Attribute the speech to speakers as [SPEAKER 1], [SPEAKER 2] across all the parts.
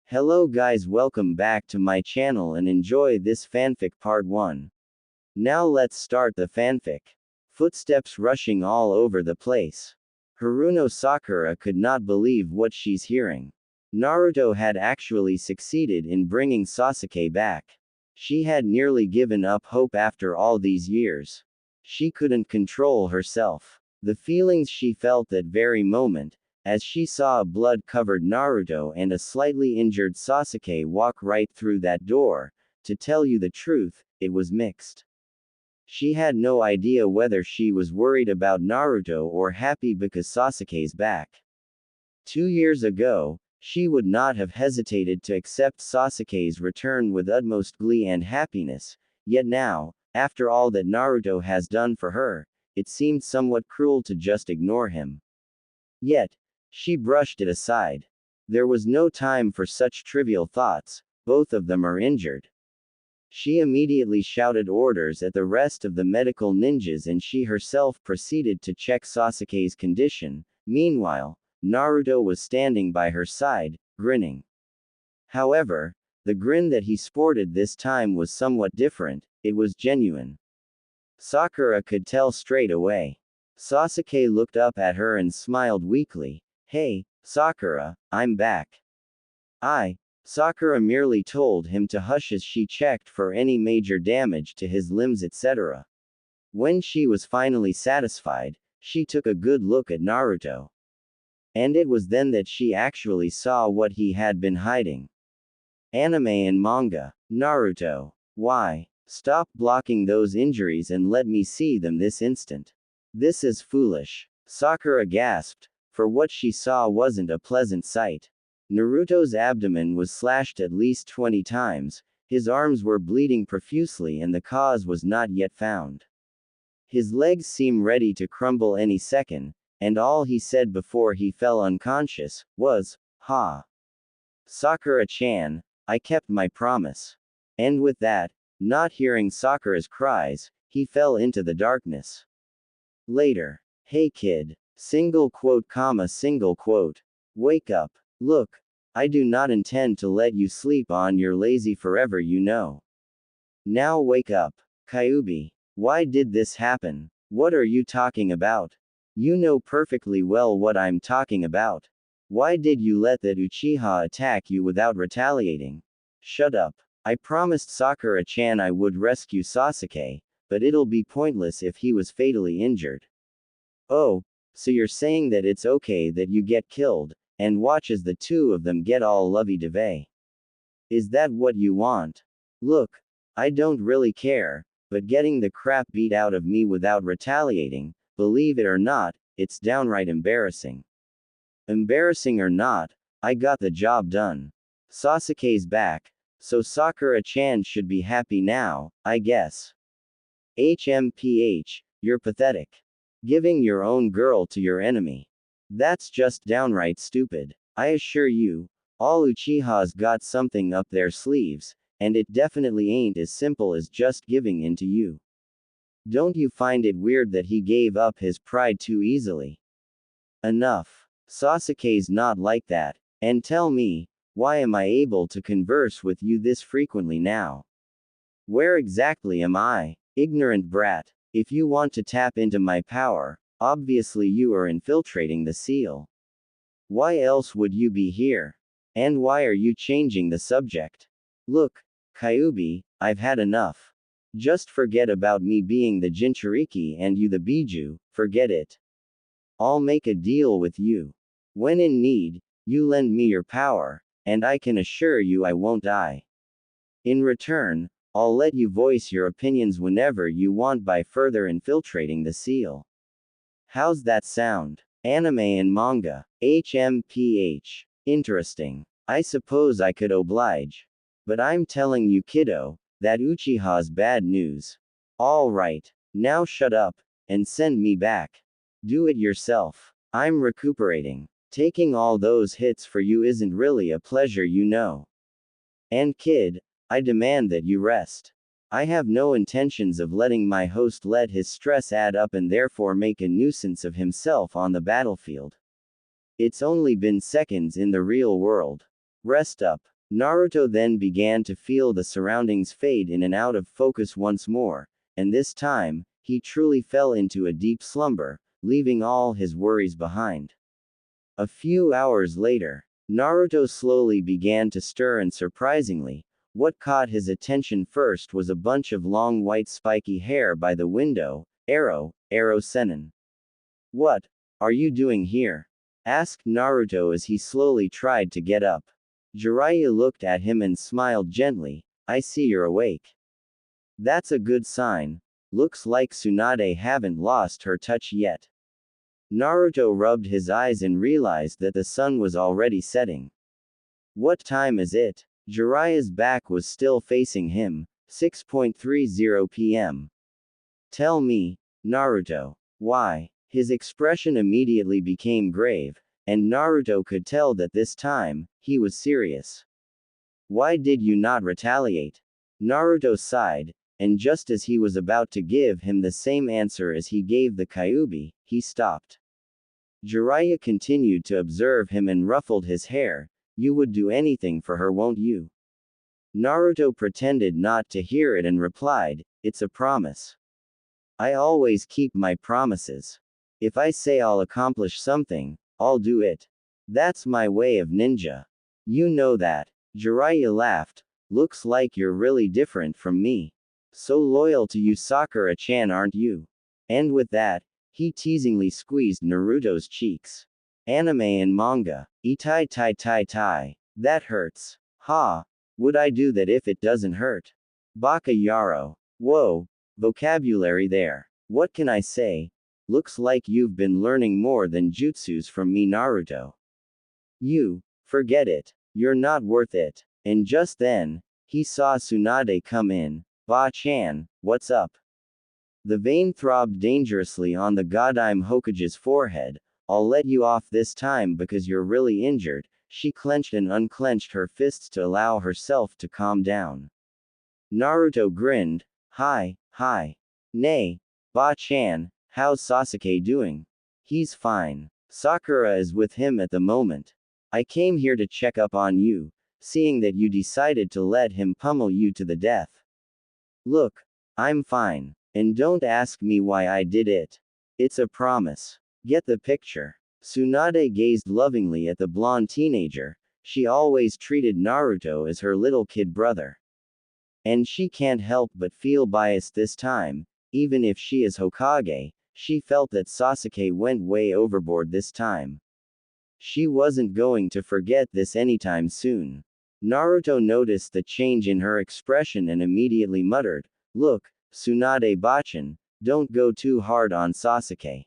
[SPEAKER 1] Hello guys, welcome back to my channel and enjoy this fanfic part 1. Now let's start the fanfic. Footsteps rushing all over the place. Haruno Sakura could not believe what she's hearing. Naruto had actually succeeded in bringing Sasuke back. She had nearly given up hope after all these years. She couldn't control herself. The feelings she felt that very moment, as she saw a blood-covered Naruto and a slightly injured Sasuke walk right through that door, to tell you the truth, it was mixed. She had no idea whether she was worried about Naruto or happy because Sasuke's back. 2 years ago, she would not have hesitated to accept Sasuke's return with utmost glee and happiness, yet now, after all that Naruto has done for her, it seemed somewhat cruel to just ignore him. Yet, she brushed it aside. There was no time for such trivial thoughts, both of them are injured. She immediately shouted orders at the rest of the medical ninjas and she herself proceeded to check Sasuke's condition. Meanwhile, Naruto was standing by her side, grinning. However, the grin that he sported this time was somewhat different, it was genuine. Sakura could tell straight away. Sasuke looked up at her and smiled weakly. Hey, Sakura, I'm back. Sakura merely told him to hush as she checked for any major damage to his limbs etc. When she was finally satisfied, she took a good look at Naruto. And it was then that she actually saw what he had been hiding. Anime and manga. Naruto. Why? Stop blocking those injuries and let me see them this instant. This is foolish. Sakura gasped, for what she saw wasn't a pleasant sight. Naruto's abdomen was slashed at least 20 times, his arms were bleeding profusely and the cause was not yet found. His legs seemed ready to crumble any second, and all he said before he fell unconscious was, "Ha! Sakura-chan, I kept my promise." And with that, not hearing Sakura's cries, he fell into the darkness. Later. Hey kid. Single quote, comma, single quote. Wake up. Look. I do not intend to let you sleep on your lazy forever, you know. Now wake up. Kyuubi. Why did this happen? What are you talking about? You know perfectly well what I'm talking about. Why did you let that Uchiha attack you without retaliating? Shut up. I promised Sakura-chan I would rescue Sasuke, but it'll be pointless if he was fatally injured. Oh, so you're saying that it's okay that you get killed, and watch as the two of them get all lovey-dovey. Is that what you want? Look, I don't really care, but getting the crap beat out of me without retaliating, believe it or not, it's downright embarrassing. Embarrassing or not, I got the job done. Sasuke's back, so Sakura-chan should be happy now, I guess. HMPH, you're pathetic. Giving your own girl to your enemy. That's just downright stupid. I assure you, all Uchihas got something up their sleeves, and it definitely ain't as simple as just giving in to you. Don't you find it weird that he gave up his pride too easily? Enough. Sasuke's not like that, and tell me, why am I able to converse with you this frequently now? Where exactly am I? Ignorant brat. If you want to tap into my power, obviously you are infiltrating the seal. Why else would you be here? And why are you changing the subject? Look, Kyuubi, I've had enough. Just forget about me being the Jinchuriki and you the Biju, forget it. I'll make a deal with you. When in need, you lend me your power, and I can assure you I won't die. In return, I'll let you voice your opinions whenever you want by further infiltrating the seal. How's that sound? Anime and manga. HMPH. Interesting. I suppose I could oblige. But I'm telling you kiddo, that Uchiha's bad news. Alright. Now shut up, and send me back. Do it yourself. I'm recuperating. Taking all those hits for you isn't really a pleasure, you know. And kid, I demand that you rest. I have no intentions of letting my host let his stress add up and therefore make a nuisance of himself on the battlefield. It's only been seconds in the real world. Rest up. Naruto then began to feel the surroundings fade in and out of focus once more, and this time, he truly fell into a deep slumber, leaving all his worries behind. A few hours later, Naruto slowly began to stir, and surprisingly, what caught his attention first was a bunch of long white spiky hair by the window. Arrow Sennin. What are you doing here? Asked Naruto as he slowly tried to get up. Jiraiya looked at him and smiled gently. I see you're awake. That's a good sign. Looks like Tsunade haven't lost her touch yet. Naruto rubbed his eyes and realized that the sun was already setting. What time is it? Jiraiya's back was still facing him. 6:30 p.m. Tell me, Naruto. Why? His expression immediately became grave, and Naruto could tell that this time, he was serious. Why did you not retaliate? Naruto sighed, and just as he was about to give him the same answer as he gave the Kyuubi, he stopped. Jiraiya continued to observe him and ruffled his hair. You would do anything for her, won't you? Naruto pretended not to hear it and replied, it's a promise. I always keep my promises. If I say I'll accomplish something, I'll do it. That's my way of ninja. You know that. Jiraiya laughed. Looks like you're really different from me. So loyal to you, Sakura-chan, aren't you? And with that, he teasingly squeezed Naruto's cheeks. Anime and manga. Itai tai tai tai. That hurts. Ha. Would I do that if it doesn't hurt? Baka Yaro. Whoa. Vocabulary there. What can I say? Looks like you've been learning more than jutsus from me, Naruto. You. Forget it. You're not worth it. And just then, he saw Tsunade come in. Ba-chan, what's up? The vein throbbed dangerously on the Godime Hokage's forehead. I'll let you off this time because you're really injured. She clenched and unclenched her fists to allow herself to calm down. Naruto grinned. Hi. Nay. Ba-chan, how's Sasuke doing? He's fine. Sakura is with him at the moment. I came here to check up on you, seeing that you decided to let him pummel you to the death. Look, I'm fine. And don't ask me why I did it. It's a promise. Get the picture. Tsunade gazed lovingly at the blonde teenager. She always treated Naruto as her little kid brother. And she can't help but feel biased this time. Even if she is Hokage, she felt that Sasuke went way overboard this time. She wasn't going to forget this anytime soon. Naruto noticed the change in her expression and immediately muttered, Look, Tsunade-bachan, don't go too hard on Sasuke.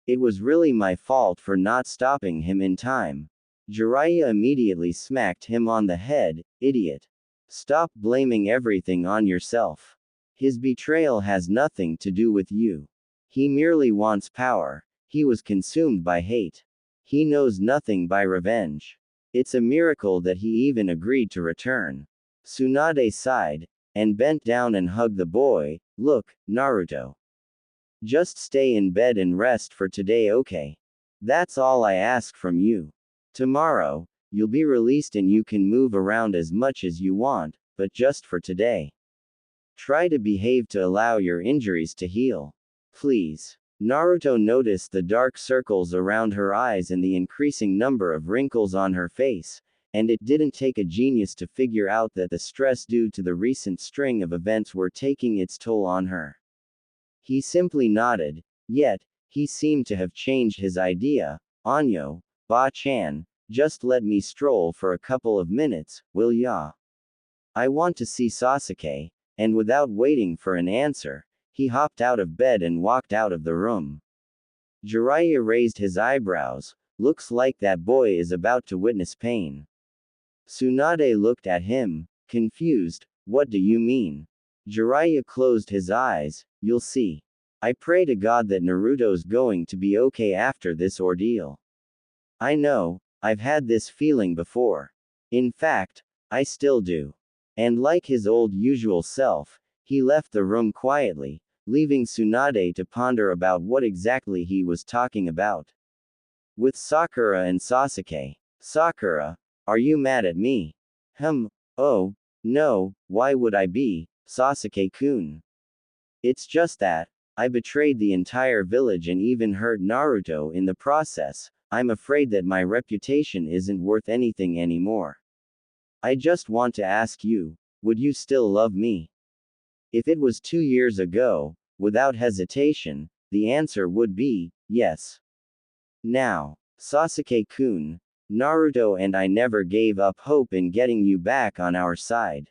[SPEAKER 1] It was really my fault for not stopping him in time. Jiraiya immediately smacked him on the head. Idiot. Stop blaming everything on yourself. His betrayal has nothing to do with you. He merely wants power. He was consumed by hate. He knows nothing by revenge. It's a miracle that he even agreed to return. Tsunade sighed, and bent down and hugged the boy. Look, Naruto. Just stay in bed and rest for today, okay? That's all I ask from you. Tomorrow, you'll be released and you can move around as much as you want, but just for today. Try to behave to allow your injuries to heal. Please. Naruto noticed the dark circles around her eyes and the increasing number of wrinkles on her face, and it didn't take a genius to figure out that the stress due to the recent string of events were taking its toll on her. He simply nodded, yet, he seemed to have changed his idea. Anyo, Ba-chan, just let me stroll for a couple of minutes, will ya? I want to see Sasuke, and without waiting for an answer, he hopped out of bed and walked out of the room. Jiraiya raised his eyebrows. Looks like that boy is about to witness pain. Tsunade looked at him, confused. What do you mean? Jiraiya closed his eyes. You'll see. I pray to God that Naruto's going to be okay after this ordeal. I know, I've had this feeling before. In fact, I still do. And like his old usual self, he left the room quietly, leaving Tsunade to ponder about what exactly he was talking about. With Sakura and Sasuke. Sakura, are you mad at me? Oh, no, why would I be, Sasuke-kun? It's just that, I betrayed the entire village and even hurt Naruto in the process. I'm afraid that my reputation isn't worth anything anymore. I just want to ask you, would you still love me? If it was 2 years ago, without hesitation, the answer would be, yes. Now, Sasuke-kun, Naruto and I never gave up hope in getting you back on our side.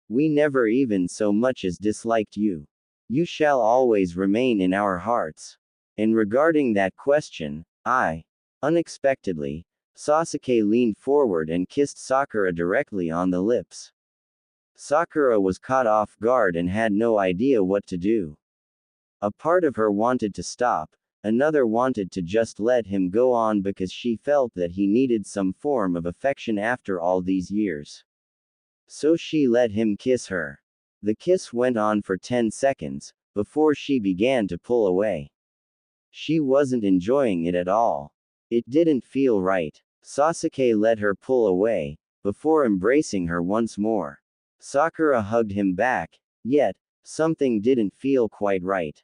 [SPEAKER 1] We never even so much as disliked you. You shall always remain in our hearts. And regarding that question, unexpectedly, Sasuke leaned forward and kissed Sakura directly on the lips. Sakura was caught off guard and had no idea what to do. A part of her wanted to stop, another wanted to just let him go on because she felt that he needed some form of affection after all these years. So she let him kiss her. The kiss went on for 10 seconds, before she began to pull away. She wasn't enjoying it at all. It didn't feel right. Sasuke let her pull away, before embracing her once more. Sakura hugged him back, yet, something didn't feel quite right.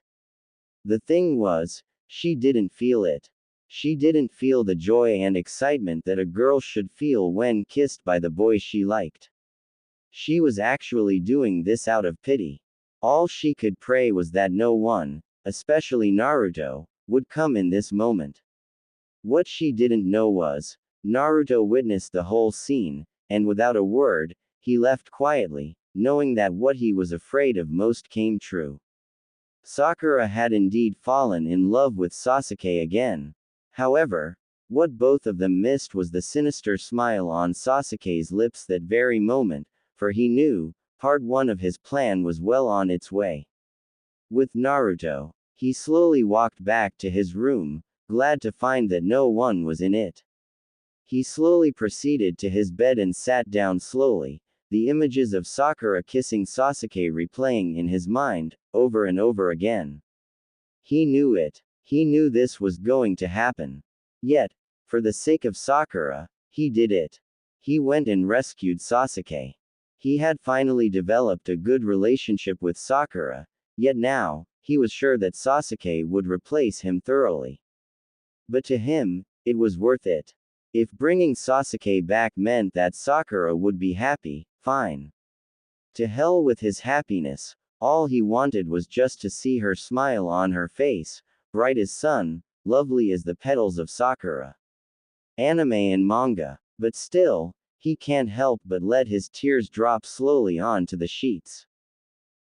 [SPEAKER 1] The thing was, she didn't feel it. She didn't feel the joy and excitement that a girl should feel when kissed by the boy she liked. She was actually doing this out of pity. All she could pray was that no one, especially Naruto, would come in this moment. What she didn't know was, Naruto witnessed the whole scene, and without a word, he left quietly, knowing that what he was afraid of most came true. Sakura had indeed fallen in love with Sasuke again. However, what both of them missed was the sinister smile on Sasuke's lips that very moment, for he knew, part 1 of his plan was well on its way. With Naruto, he slowly walked back to his room, glad to find that no one was in it. He slowly proceeded to his bed and sat down slowly, the images of Sakura kissing Sasuke replaying in his mind, over and over again. He knew it. He knew this was going to happen. Yet, for the sake of Sakura, he did it. He went and rescued Sasuke. He had finally developed a good relationship with Sakura, yet now, he was sure that Sasuke would replace him thoroughly. But to him, it was worth it. If bringing Sasuke back meant that Sakura would be happy, fine. To hell with his happiness, all he wanted was just to see her smile on her face, bright as sun, lovely as the petals of Sakura. Anime and manga. But still, he can't help but let his tears drop slowly onto the sheets.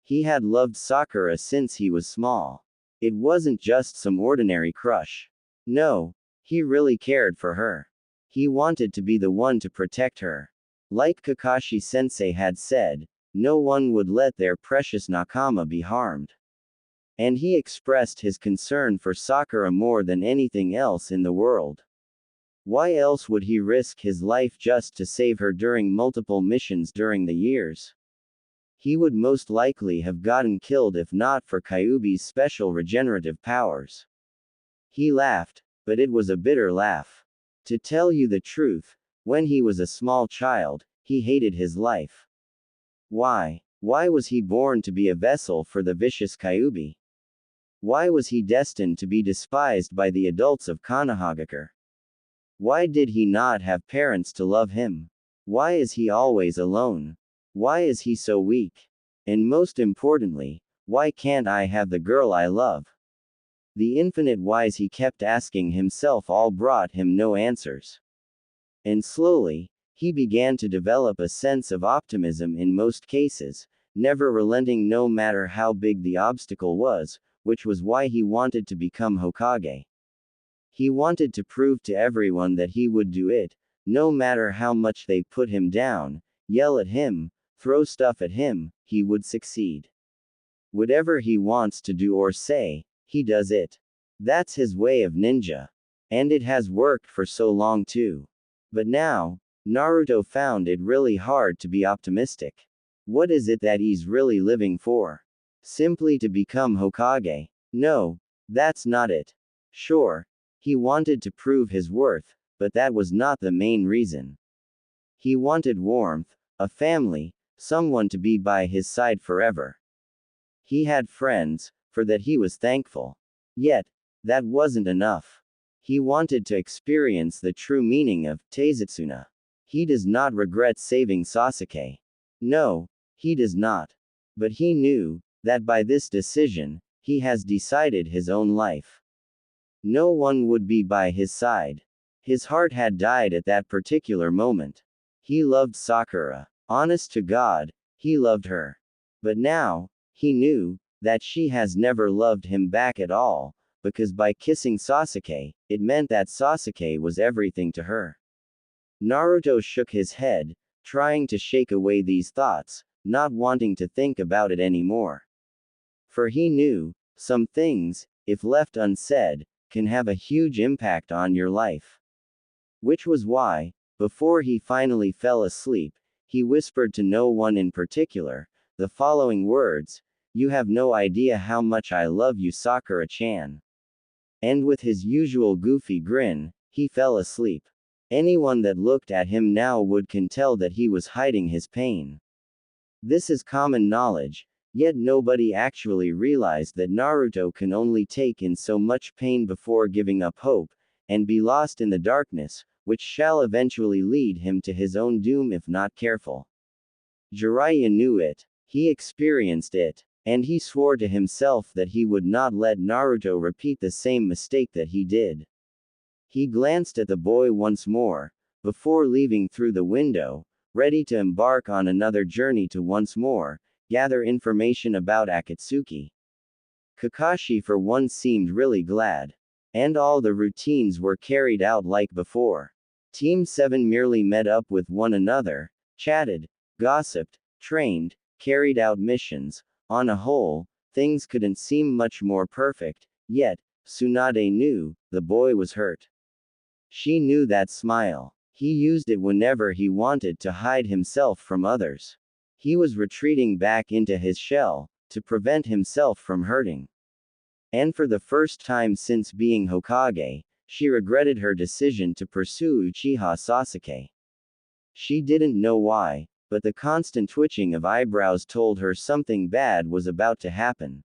[SPEAKER 1] He had loved Sakura since he was small. It wasn't just some ordinary crush. No, he really cared for her. He wanted to be the one to protect her. Like Kakashi-sensei had said, no one would let their precious nakama be harmed. And he expressed his concern for Sakura more than anything else in the world. Why else would he risk his life just to save her during multiple missions during the years? He would most likely have gotten killed if not for Kyuubi's special regenerative powers. He laughed, but it was a bitter laugh. To tell you the truth, when he was a small child, he hated his life. Why? Why was he born to be a vessel for the vicious Kyuubi? Why was he destined to be despised by the adults of Konohagakure? Why did he not have parents to love him? Why is he always alone? Why is he so weak? And most importantly, why can't I have the girl I love? The infinite whys he kept asking himself all brought him no answers. And slowly, he began to develop a sense of optimism in most cases, never relenting no matter how big the obstacle was, which was why he wanted to become Hokage. He wanted to prove to everyone that he would do it, no matter how much they put him down, yell at him, throw stuff at him, he would succeed. Whatever he wants to do or say, he does it. That's his way of ninja. And it has worked for so long too. But now, Naruto found it really hard to be optimistic. What is it that he's really living for? Simply to become Hokage? No, that's not it. Sure, he wanted to prove his worth, but that was not the main reason. He wanted warmth, a family, someone to be by his side forever. He had friends, for that he was thankful. Yet, that wasn't enough. He wanted to experience the true meaning of Taizetsuna. He does not regret saving Sasuke. No, he does not. But he knew that by this decision, he has decided his own life. No one would be by his side. His heart had died at that particular moment. He loved Sakura. Honest to God, he loved her. But now, he knew that she has never loved him back at all, because by kissing Sasuke, it meant that Sasuke was everything to her. Naruto shook his head, trying to shake away these thoughts, not wanting to think about it anymore. For he knew, some things, if left unsaid, can have a huge impact on your life. Which was why, before he finally fell asleep, he whispered to no one in particular, the following words: "You have no idea how much I love you, Sakura-chan." And with his usual goofy grin, he fell asleep. Anyone that looked at him now can tell that he was hiding his pain. This is common knowledge, yet nobody actually realized that Naruto can only take in so much pain before giving up hope, and be lost in the darkness, which shall eventually lead him to his own doom if not careful. Jiraiya knew it. He experienced it. And he swore to himself that he would not let Naruto repeat the same mistake that he did. He glanced at the boy once more, before leaving through the window, ready to embark on another journey to once more gather information about Akatsuki. Kakashi for once seemed really glad. And all the routines were carried out like before. Team 7 merely met up with one another, chatted, gossiped, trained, carried out missions. On a whole, things couldn't seem much more perfect, yet, Tsunade knew, the boy was hurt. She knew that smile. He used it whenever he wanted to hide himself from others. He was retreating back into his shell, to prevent himself from hurting. And for the first time since being Hokage, she regretted her decision to pursue Uchiha Sasuke. She didn't know why, but the constant twitching of eyebrows told her something bad was about to happen.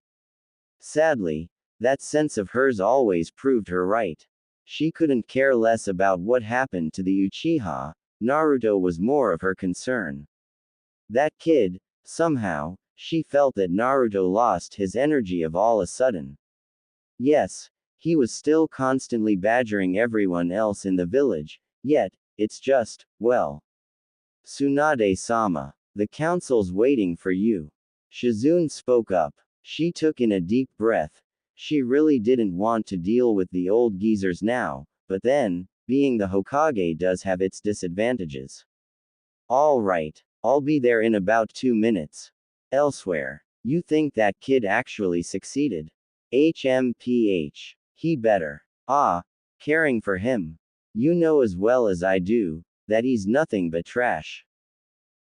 [SPEAKER 1] Sadly, that sense of hers always proved her right. She couldn't care less about what happened to the Uchiha. Naruto was more of her concern. That kid, somehow, she felt that Naruto lost his energy of all a sudden. Yes, he was still constantly badgering everyone else in the village, yet, it's just, well. Tsunade-sama, the council's waiting for you. Shizune spoke up. She took in a deep breath. She really didn't want to deal with the old geezers now, but then, being the Hokage does have its disadvantages. All right, I'll be there in about 2 minutes. Elsewhere, you think that kid actually succeeded? HMPH. He better. Ah, caring for him. You know as well as I do, that he's nothing but trash.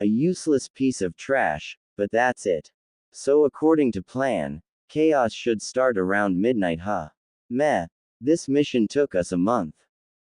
[SPEAKER 1] A useless piece of trash, but that's it. So according to plan, chaos should start around midnight, huh? Meh. This mission took us a month.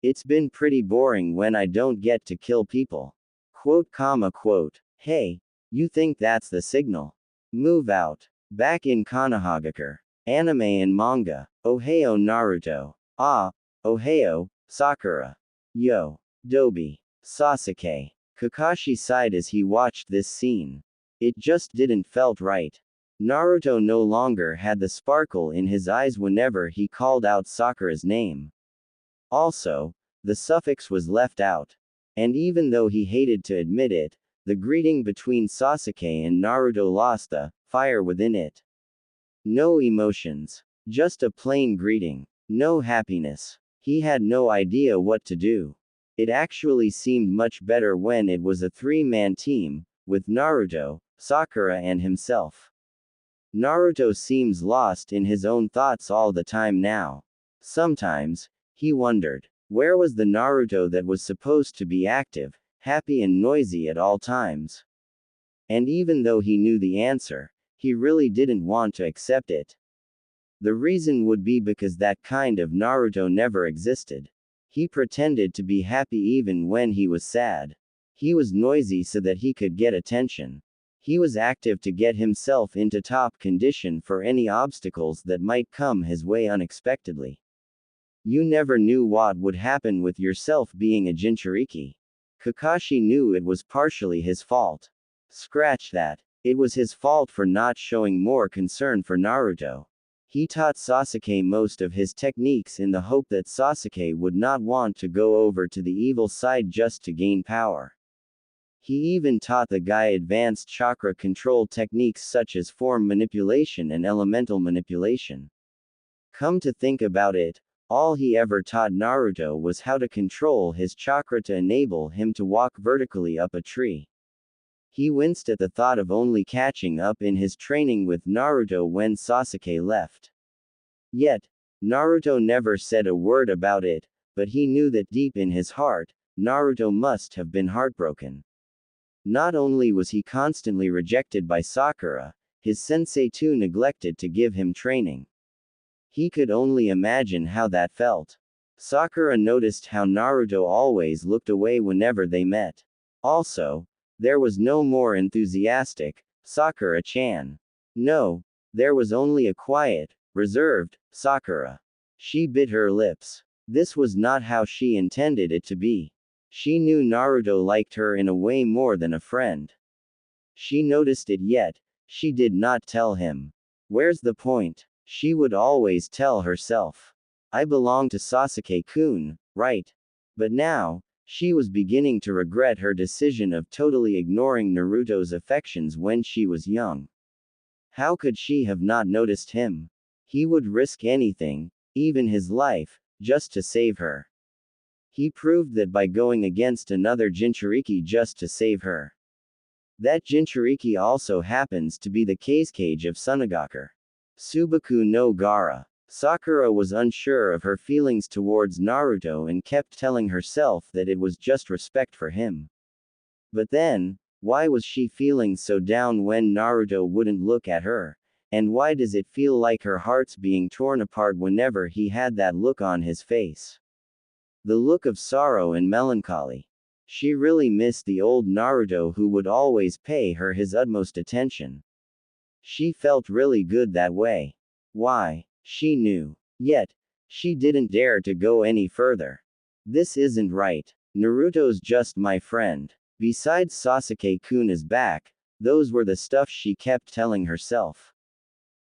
[SPEAKER 1] It's been pretty boring when I don't get to kill people. Quote. Hey, you think that's the signal? Move out. Back in Konohagakure. Anime and manga. Ohio Naruto. Ah, Ohio, Sakura. Yo. Dobi. Sasuke. Kakashi sighed as he watched this scene. It just didn't felt right. Naruto no longer had the sparkle in his eyes whenever he called out Sakura's name. Also, the suffix was left out. And even though he hated to admit it, the greeting between Sasuke and Naruto lost the fire within it. No emotions. Just a plain greeting. No happiness. He had no idea what to do. It actually seemed much better when it was a 3-man team, with Naruto, Sakura and himself. Naruto seems lost in his own thoughts all the time now. Sometimes, he wondered, where was the Naruto that was supposed to be active, happy and noisy at all times? And even though he knew the answer, he really didn't want to accept it. The reason would be because that kind of Naruto never existed. He pretended to be happy even when he was sad. He was noisy so that he could get attention. He was active to get himself into top condition for any obstacles that might come his way unexpectedly. You never knew what would happen with yourself being a Jinchuriki. Kakashi knew it was partially his fault. Scratch that. It was his fault for not showing more concern for Naruto. He taught Sasuke most of his techniques in the hope that Sasuke would not want to go over to the evil side just to gain power. He even taught the guy advanced chakra control techniques such as form manipulation and elemental manipulation. Come to think about it, all he ever taught Naruto was how to control his chakra to enable him to walk vertically up a tree. He winced at the thought of only catching up in his training with Naruto when Sasuke left. Yet, Naruto never said a word about it, but he knew that deep in his heart, Naruto must have been heartbroken. Not only was he constantly rejected by Sakura, his sensei too neglected to give him training. He could only imagine how that felt. Sakura noticed how Naruto always looked away whenever they met. Also, there was no more enthusiastic, Sakura-chan. No, there was only a quiet, reserved, Sakura. She bit her lips. This was not how she intended it to be. She knew Naruto liked her in a way more than a friend. She noticed it yet, she did not tell him. Where's the point? She would always tell herself. I belong to Sasuke-kun, right? But now, she was beginning to regret her decision of totally ignoring Naruto's affections when she was young. How could she have not noticed him? He would risk anything, even his life, just to save her. He proved that by going against another Jinchuriki just to save her. That Jinchuriki also happens to be the Kazekage of Tsunagaku. Subaku no Gara. Sakura was unsure of her feelings towards Naruto and kept telling herself that it was just respect for him. But then, why was she feeling so down when Naruto wouldn't look at her? And why does it feel like her heart's being torn apart whenever he had that look on his face? The look of sorrow and melancholy. She really missed the old Naruto who would always pay her his utmost attention. She felt really good that way. Why? She knew. Yet, she didn't dare to go any further. This isn't right. Naruto's just my friend. Besides Sasuke-kun is back, those were the stuff she kept telling herself.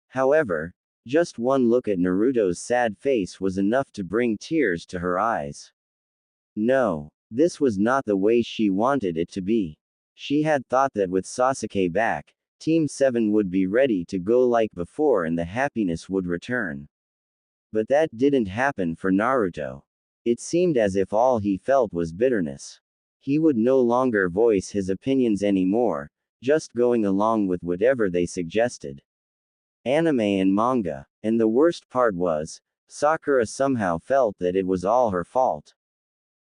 [SPEAKER 1] However, just one look at Naruto's sad face was enough to bring tears to her eyes. No, this was not the way she wanted it to be. She had thought that with Sasuke back, Team 7 would be ready to go like before and the happiness would return. But that didn't happen for Naruto. It seemed as if all he felt was bitterness. He would no longer voice his opinions anymore, just going along with whatever they suggested. Anime and manga. And the worst part was, Sakura somehow felt that it was all her fault.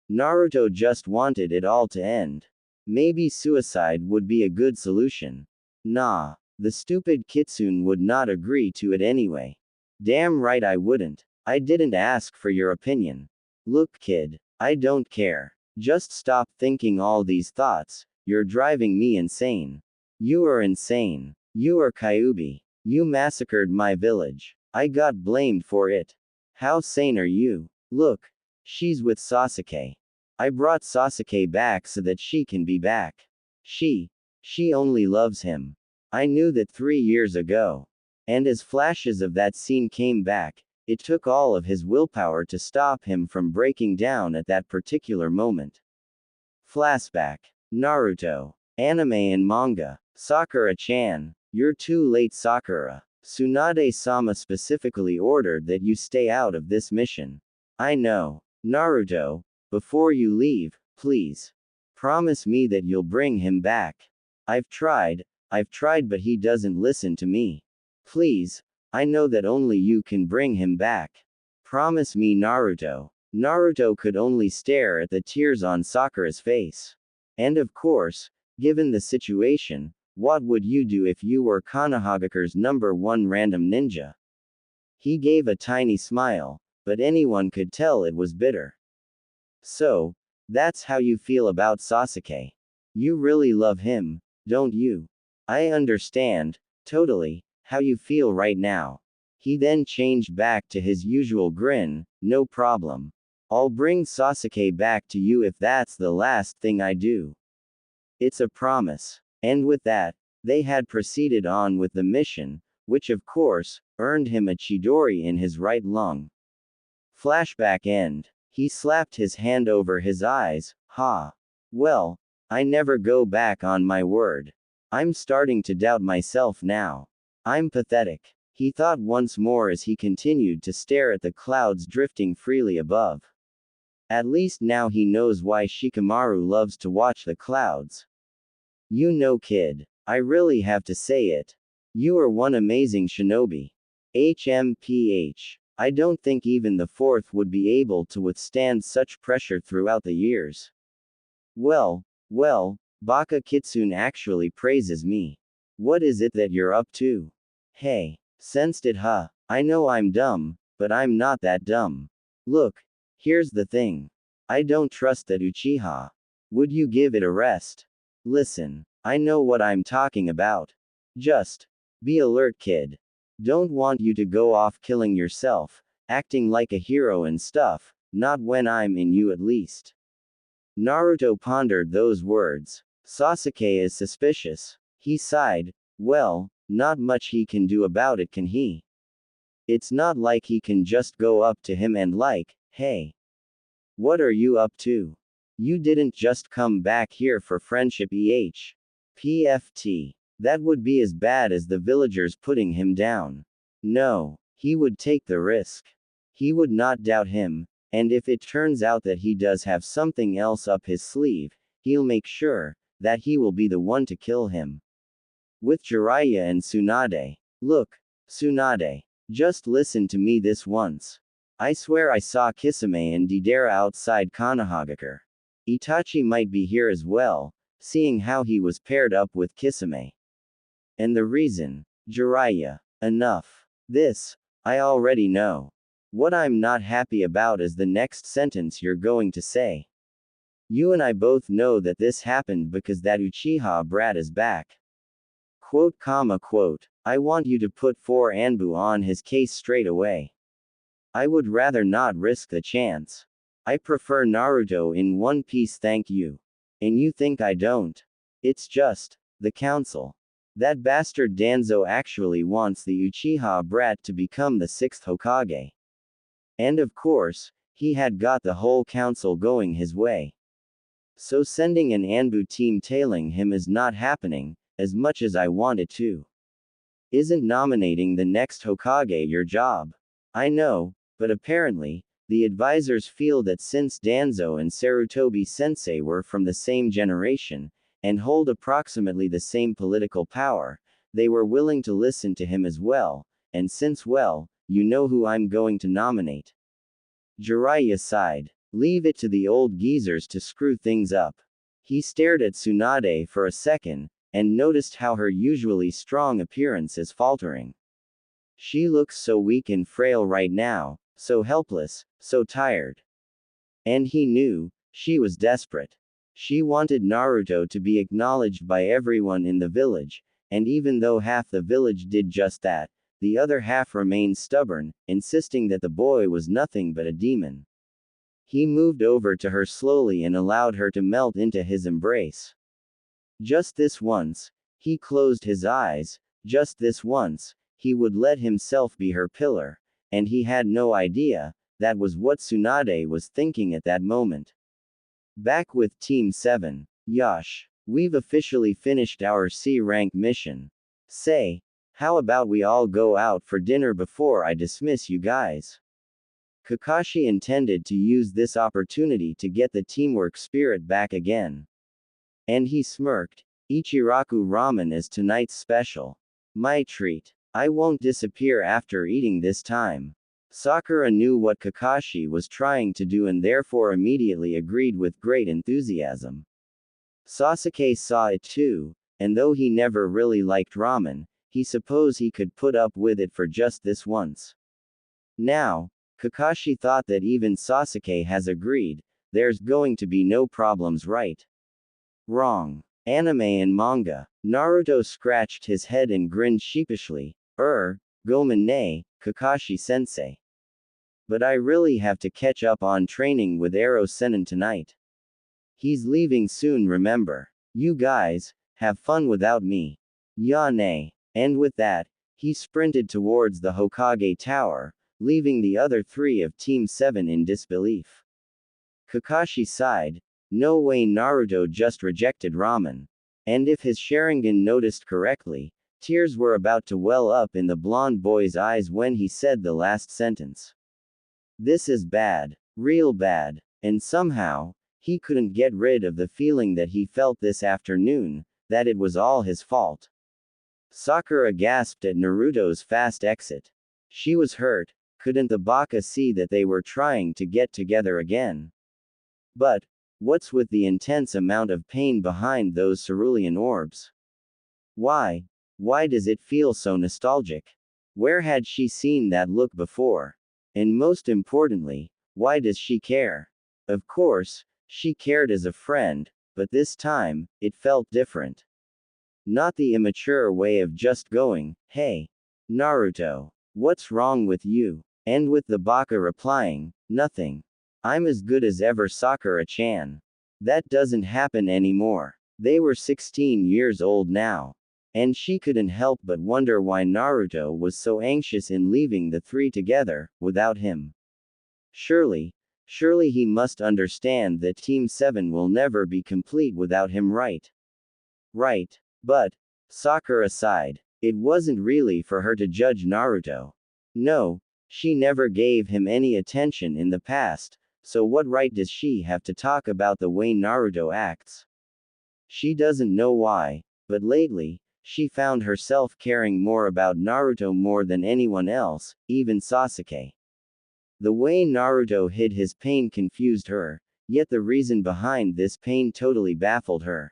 [SPEAKER 1] Naruto just wanted it all to end. Maybe suicide would be a good solution. Nah, the stupid kitsune would not agree to it anyway. Damn right I wouldn't. I didn't ask for your opinion. Look kid, I don't care. Just stop thinking all these thoughts, you're driving me insane. You are insane. You are Kyuubi. You massacred my village. I got blamed for it. How sane are you? Look. She's with Sasuke. I brought Sasuke back so that she can be back. She only loves him. I knew that 3 years ago. And as flashes of that scene came back, it took all of his willpower to stop him from breaking down at that particular moment. Flashback. Naruto. Anime and manga. Sakura-chan. You're too late Sakura. Tsunade-sama specifically ordered that you stay out of this mission. I know. Naruto, before you leave, please. Promise me that you'll bring him back. I've tried but he doesn't listen to me. Please, I know that only you can bring him back. Promise me Naruto. Naruto could only stare at the tears on Sakura's face. And of course, given the situation, what would you do if you were Konohagakure's #1 random ninja? He gave a tiny smile, but anyone could tell it was bitter. So, that's how you feel about Sasuke. You really love him, don't you? I understand, totally, how you feel right now. He then changed back to his usual grin. No problem. I'll bring Sasuke back to you if that's the last thing I do. It's a promise. And with that, they had proceeded on with the mission, which of course, earned him a Chidori in his right lung. Flashback end. He slapped his hand over his eyes. Ha. Well, I never go back on my word. I'm starting to doubt myself now. I'm pathetic. He thought once more as he continued to stare at the clouds drifting freely above. At least now he knows why Shikamaru loves to watch the clouds. You know, kid, I really have to say it. You are one amazing shinobi. HMPH. I don't think even the fourth would be able to withstand such pressure throughout the years. Well, Baka Kitsune actually praises me. What is it that you're up to? Hey, sensed it, huh? I know I'm dumb, but I'm not that dumb. Look, here's the thing. I don't trust that Uchiha. Would you give it a rest? Listen, I know what I'm talking about. Just be alert, kid. Don't want you to go off killing yourself, acting like a hero and stuff, not when I'm in you at least. Naruto pondered those words. Sasuke is suspicious. He sighed. Well, not much he can do about it, can he? It's not like he can just go up to him and like, hey. What are you up to? You didn't just come back here for friendship PFT. That would be as bad as the villagers putting him down. No, he would take the risk. He would not doubt him, and if it turns out that he does have something else up his sleeve, he'll make sure that he will be the one to kill him. With Jiraiya and Tsunade. Look, Tsunade. Just listen to me this once. I swear I saw Kisame and Deidara outside Konohagakure. Itachi might be here as well, seeing how he was paired up with Kisame. And the reason, Jiraiya. Enough. This, I already know. What I'm not happy about is the next sentence you're going to say. You and I both know that this happened because that Uchiha brat is back. Quote, I want you to put 4 Anbu on his case straight away. I would rather not risk the chance. I prefer Naruto in One Piece, thank you. And you think I don't? It's just the council. That bastard Danzo actually wants the Uchiha brat to become the 6th Hokage. And of course, he had got the whole council going his way. So sending an Anbu team tailing him is not happening, as much as I want it to. Isn't nominating the next Hokage your job? I know, but apparently, the advisors feel that since Danzo and Sarutobi Sensei were from the same generation, and hold approximately the same political power, they were willing to listen to him as well, and since well, you know who I'm going to nominate. Jiraiya sighed. Leave it to the old geezers to screw things up. He stared at Tsunade for a second, and noticed how her usually strong appearance is faltering. She looks so weak and frail right now, so helpless, so tired. And he knew, she was desperate. She wanted Naruto to be acknowledged by everyone in the village, and even though half the village did just that, the other half remained stubborn, insisting that the boy was nothing but a demon. He moved over to her slowly and allowed her to melt into his embrace. Just this once, he closed his eyes, just this once, he would let himself be her pillar, and he had no idea, that was what Tsunade was thinking at that moment. Back with Team 7. Yosh. We've officially finished our C-rank mission. Say, how about we all go out for dinner before I dismiss you guys? Kakashi intended to use this opportunity to get the teamwork spirit back again. And he smirked. Ichiraku ramen is tonight's special. My treat. I won't disappear after eating this time. Sakura knew what Kakashi was trying to do and therefore immediately agreed with great enthusiasm. Sasuke saw it too, and though he never really liked ramen, he supposed he could put up with it for just this once. Now, Kakashi thought that even Sasuke has agreed, there's going to be no problems, right? Wrong. Anime and manga. Naruto scratched his head and grinned sheepishly. Gomen ne, Kakashi-sensei. But I really have to catch up on training with Arrow Sennin tonight. He's leaving soon, remember. You guys, have fun without me. Ya ne. And with that, he sprinted towards the Hokage Tower, leaving the other three of Team 7 in disbelief. Kakashi sighed. No way Naruto just rejected ramen. And if his Sharingan noticed correctly, tears were about to well up in the blonde boy's eyes when he said the last sentence. This is bad. Real bad. And somehow, he couldn't get rid of the feeling that he felt this afternoon, that it was all his fault. Sakura gasped at Naruto's fast exit. She was hurt. Couldn't the Baka see that they were trying to get together again? But, what's with the intense amount of pain behind those cerulean orbs? Why does it feel so nostalgic? Where had she seen that look before? And most importantly, why does she care? Of course, she cared as a friend, but this time, it felt different. Not the immature way of just going, "Hey, Naruto, what's wrong with you?" And with the Baka replying, "Nothing. I'm as good as ever, Sakura-chan." That doesn't happen anymore. They were 16 years old now. And she couldn't help but wonder why Naruto was so anxious in leaving the three together, without him. Surely he must understand that Team 7 will never be complete without him, right? Right. But, Sakura sighed. It wasn't really for her to judge Naruto. No, she never gave him any attention in the past, so what right does she have to talk about the way Naruto acts? She doesn't know why, but lately, she found herself caring more about Naruto more than anyone else, even Sasuke. The way Naruto hid his pain confused her, yet the reason behind this pain totally baffled her.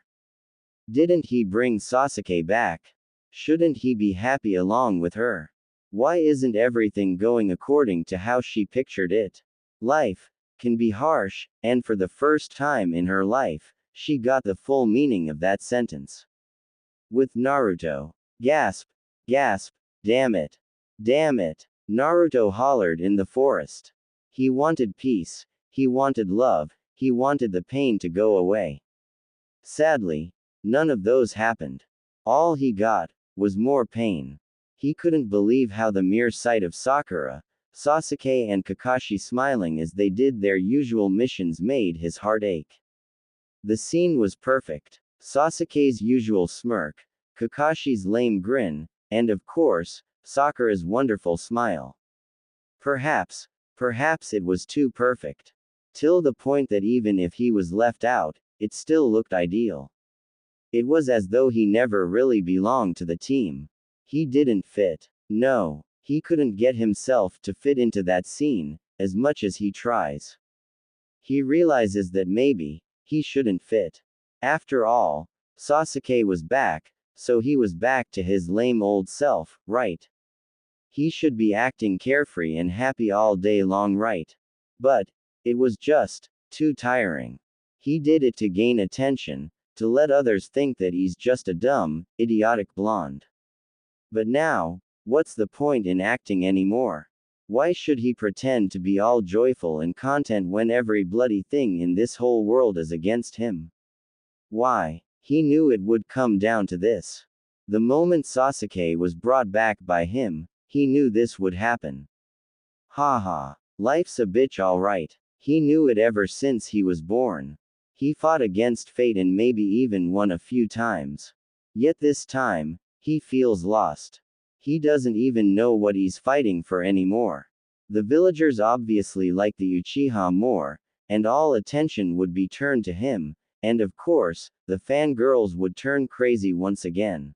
[SPEAKER 1] Didn't he bring Sasuke back? Shouldn't he be happy along with her? Why isn't everything going according to how she pictured it? Life can be harsh, and for the first time in her life, she got the full meaning of that sentence. With Naruto. Gasp, gasp, damn it. Damn it. Naruto hollered in the forest. He wanted peace, he wanted love, he wanted the pain to go away. Sadly, none of those happened. All he got was more pain. He couldn't believe how the mere sight of Sakura, Sasuke and Kakashi smiling as they did their usual missions made his heart ache. The scene was perfect. Sasuke's usual smirk, Kakashi's lame grin, and of course, Sakura's wonderful smile. Perhaps it was too perfect. Till the point that even if he was left out, it still looked ideal. It was as though he never really belonged to the team. He didn't fit. No, he couldn't get himself to fit into that scene, as much as he tries. He realizes that maybe he shouldn't fit. After all, Sasuke was back, so he was back to his lame old self, right? He should be acting carefree and happy all day long, right? But it was just too tiring. He did it to gain attention, to let others think that he's just a dumb, idiotic blonde. But now, what's the point in acting anymore? Why should he pretend to be all joyful and content when every bloody thing in this whole world is against him? Why? He knew it would come down to this. The moment Sasuke was brought back by him, he knew this would happen. Haha. Life's a bitch, alright. He knew it ever since he was born. He fought against fate and maybe even won a few times. Yet this time, he feels lost. He doesn't even know what he's fighting for anymore. The villagers obviously like the Uchiha more, and all attention would be turned to him, and of course, the fangirls would turn crazy once again.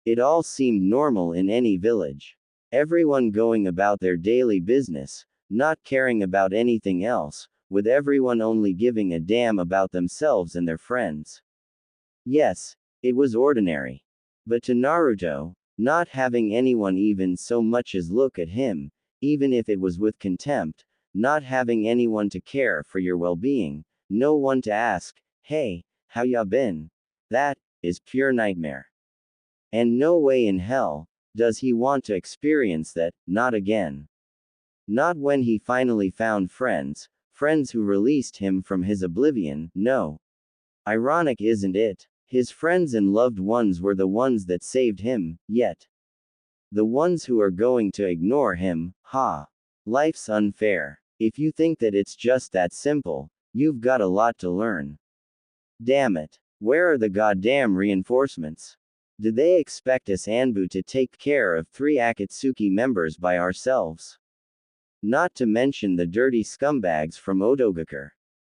[SPEAKER 1] It all seemed normal in any village. Everyone going about their daily business, not caring about anything else, with everyone only giving a damn about themselves and their friends. Yes, it was ordinary. But to Naruto, not having anyone even so much as look at him, even if it was with contempt, not having anyone to care for your well-being, no one to ask, "Hey, how ya been?" That is pure nightmare. And no way in hell does he want to experience that, not again. Not when he finally found friends, friends who released him from his oblivion, no. Ironic, isn't it? His friends and loved ones were the ones that saved him, yet. The ones who are going to ignore him, ha. Life's unfair. If you think that it's just that simple, you've got a lot to learn. Damn it. Where are the goddamn reinforcements? Did they expect us Anbu to take care of 3 Akatsuki members by ourselves? Not to mention the dirty scumbags from Odogakure.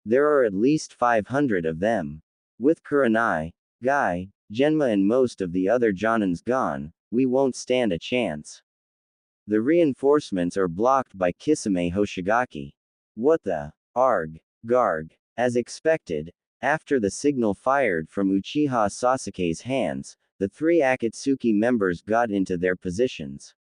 [SPEAKER 1] There are at least 500 of them. With Kurenai, Guy, Genma and most of the other Jonins gone, we won't stand a chance. The reinforcements are blocked by Kisame Hoshigaki. What the? Arg. Garg. As expected, after the signal fired from Uchiha Sasuke's hands, the 3 Akatsuki members got into their positions.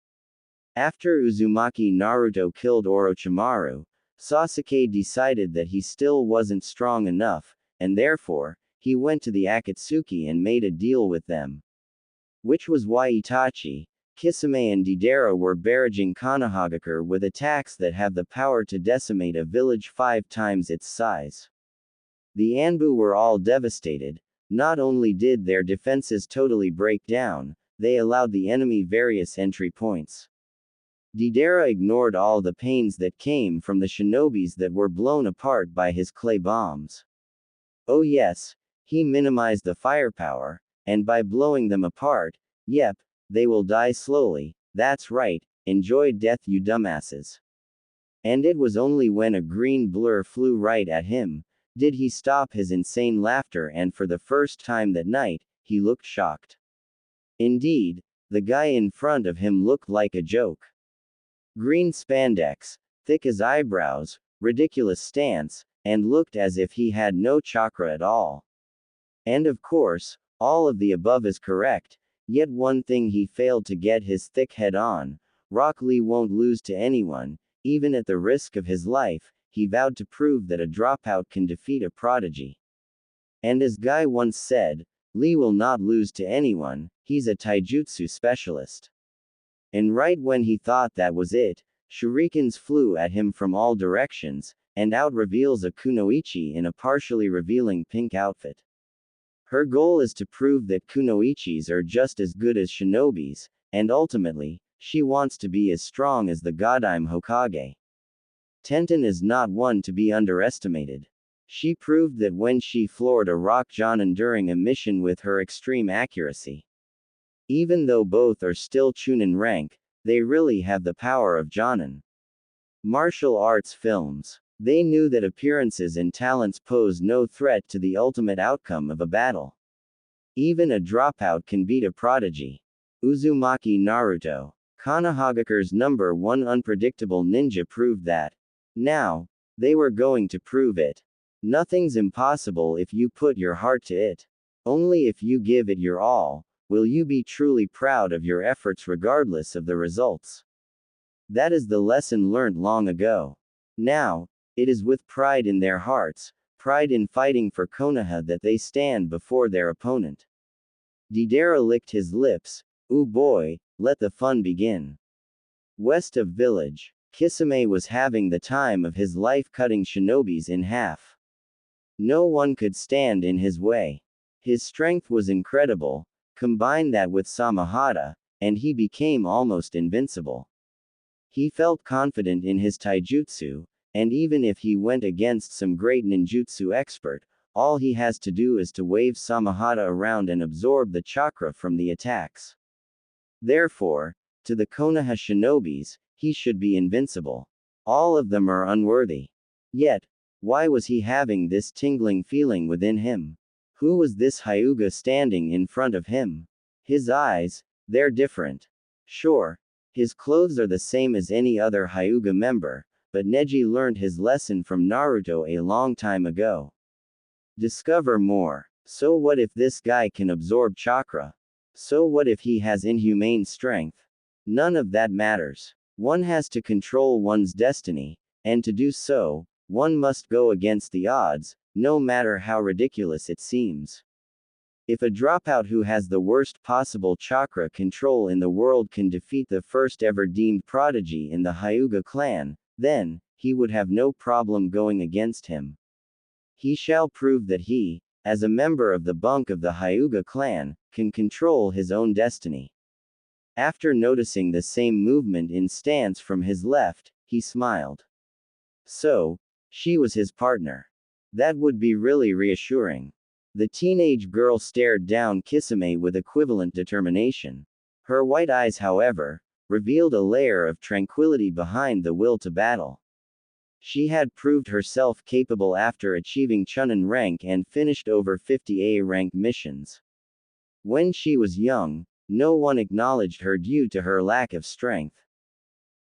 [SPEAKER 1] After Uzumaki Naruto killed Orochimaru, Sasuke decided that he still wasn't strong enough, and therefore, he went to the Akatsuki and made a deal with them. Which was why Itachi, Kisame and Deidara were barraging Konohagakure with attacks that have the power to decimate a village 5 times its size. The Anbu were all devastated. Not only did their defenses totally break down, they allowed the enemy various entry points. Deidara ignored all the pains that came from the shinobis that were blown apart by his clay bombs. Oh yes, he minimized the firepower, and by blowing them apart, yep, they will die slowly, that's right, enjoy death you dumbasses. And it was only when a green blur flew right at him, did he stop his insane laughter, and for the first time that night, he looked shocked. Indeed, the guy in front of him looked like a joke. Green spandex, thick as eyebrows, ridiculous stance, and looked as if he had no chakra at all. And of course, all of the above is correct, yet one thing he failed to get his thick head on: Rock Lee won't lose to anyone, even at the risk of his life. He vowed to prove that a dropout can defeat a prodigy. And as Guy once said, Lee will not lose to anyone, he's a taijutsu specialist. And right when he thought that was it, shurikens flew at him from all directions, and out reveals a kunoichi in a partially revealing pink outfit. Her goal is to prove that kunoichis are just as good as shinobis, and ultimately, she wants to be as strong as the Godime Hokage. Tenten is not one to be underestimated. She proved that when she floored a rock Jonin during a mission with her extreme accuracy. Even though both are still Chunin rank, they really have the power of Jonin. Martial arts films. They knew that appearances and talents pose no threat to the ultimate outcome of a battle. Even a dropout can beat a prodigy. Uzumaki Naruto, Konohagakure's #1 unpredictable ninja, proved that. Now, they were going to prove it. Nothing's impossible if you put your heart to it. Only if you give it your all, will you be truly proud of your efforts regardless of the results. That is the lesson learnt long ago. Now, it is with pride in their hearts, pride in fighting for Konoha, that they stand before their opponent. Deidara licked his lips. Ooh boy, let the fun begin. West of village, Kisame was having the time of his life, cutting shinobis in half. No one could stand in his way. His strength was incredible. Combine that with Samahata, and he became almost invincible. He felt confident in his taijutsu, and even if he went against some great ninjutsu expert, all he has to do is to wave Samahata around and absorb the chakra from the attacks. Therefore, to the Konoha shinobis, he should be invincible. All of them are unworthy. Yet, why was he having this tingling feeling within him? Who was this Hyuga standing in front of him? His eyes, they're different. Sure, his clothes are the same as any other Hyuga member, but Neji learned his lesson from Naruto a long time ago. Discover more. So what if this guy can absorb chakra? So what if he has inhumane strength? None of that matters. One has to control one's destiny, and to do so, one must go against the odds, no matter how ridiculous it seems. If a dropout who has the worst possible chakra control in the world can defeat the first ever deemed prodigy in the Hyuga clan, then, he would have no problem going against him. He shall prove that he, as a member of the bunk of the Hyuga clan, can control his own destiny. After noticing the same movement in stance from his left, he smiled. So, she was his partner. That would be really reassuring. The teenage girl stared down Kisame with equivalent determination. Her white eyes, however, revealed a layer of tranquility behind the will to battle. She had proved herself capable after achieving Chunin rank and finished over 50 A rank missions. When she was young, no one acknowledged her due to her lack of strength.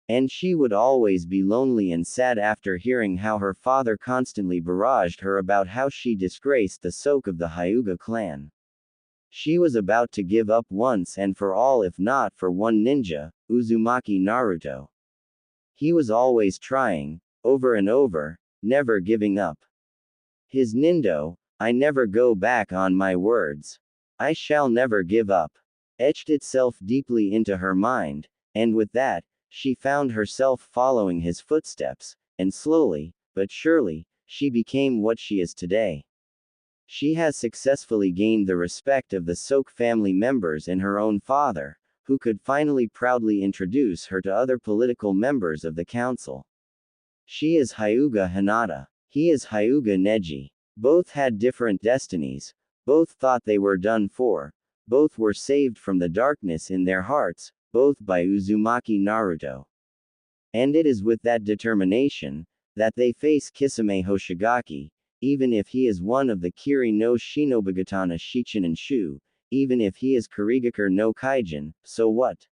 [SPEAKER 1] And she would always be lonely and sad after hearing how her father constantly barraged her about how she disgraced the Soke of the Hyuga clan. She was about to give up once and for all if not for one ninja, Uzumaki Naruto. He was always trying, over and over, never giving up. His Nindo, I never go back on my words. I shall never give up, etched itself deeply into her mind, and with that, she found herself following his footsteps, and slowly, but surely, she became what she is today. She has successfully gained the respect of the Soke family members and her own father, who could finally proudly introduce her to other political members of the council. She is Hyuga Hinata. He is Hyuga Neji. Both had different destinies, both thought they were done for, both were saved from the darkness in their hearts, both by Uzumaki Naruto. And it is with that determination, that they face Kisame Hoshigaki, even if he is one of the Kiri no Shinobugatana Shichinen Shu, even if he is Kurigakure no Kaijin, so what?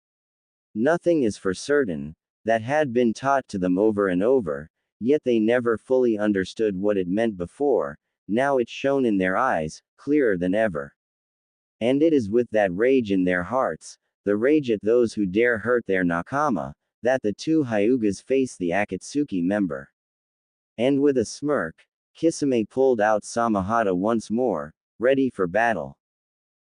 [SPEAKER 1] Nothing is for certain, that had been taught to them over and over, yet they never fully understood what it meant before, now it's shown in their eyes, clearer than ever. And it is with that rage in their hearts, the rage at those who dare hurt their nakama, that the two Hyugas face the Akatsuki member. And with a smirk, Kisame pulled out Samahata once more, ready for battle.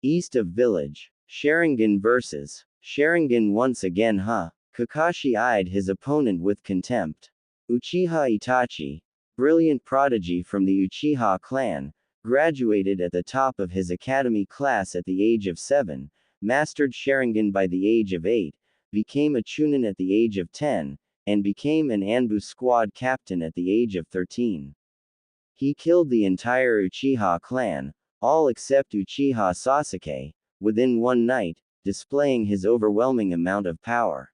[SPEAKER 1] East of village. Sharingan versus Sharingan once again, huh? Kakashi eyed his opponent with contempt. Uchiha Itachi, brilliant prodigy from the Uchiha clan, graduated at the top of his academy class at the age of 7, mastered Sharingan by the age of 8, became a Chunin at the age of 10, and became an Anbu squad captain at the age of 13. He killed the entire Uchiha clan, all except Uchiha Sasuke, within one night, displaying his overwhelming amount of power.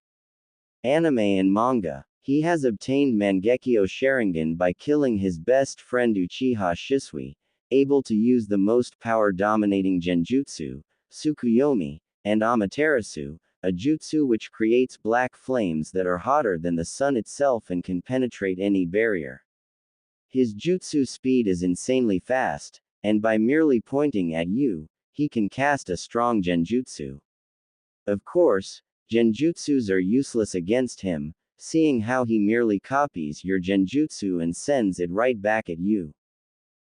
[SPEAKER 1] Anime and manga. He has obtained Mangekyo Sharingan by killing his best friend Uchiha Shisui, able to use the most power-dominating genjutsu, Tsukuyomi, and Amaterasu, a jutsu which creates black flames that are hotter than the sun itself and can penetrate any barrier. His jutsu speed is insanely fast, and by merely pointing at you, he can cast a strong genjutsu. Of course, genjutsus are useless against him, seeing how he merely copies your genjutsu and sends it right back at you.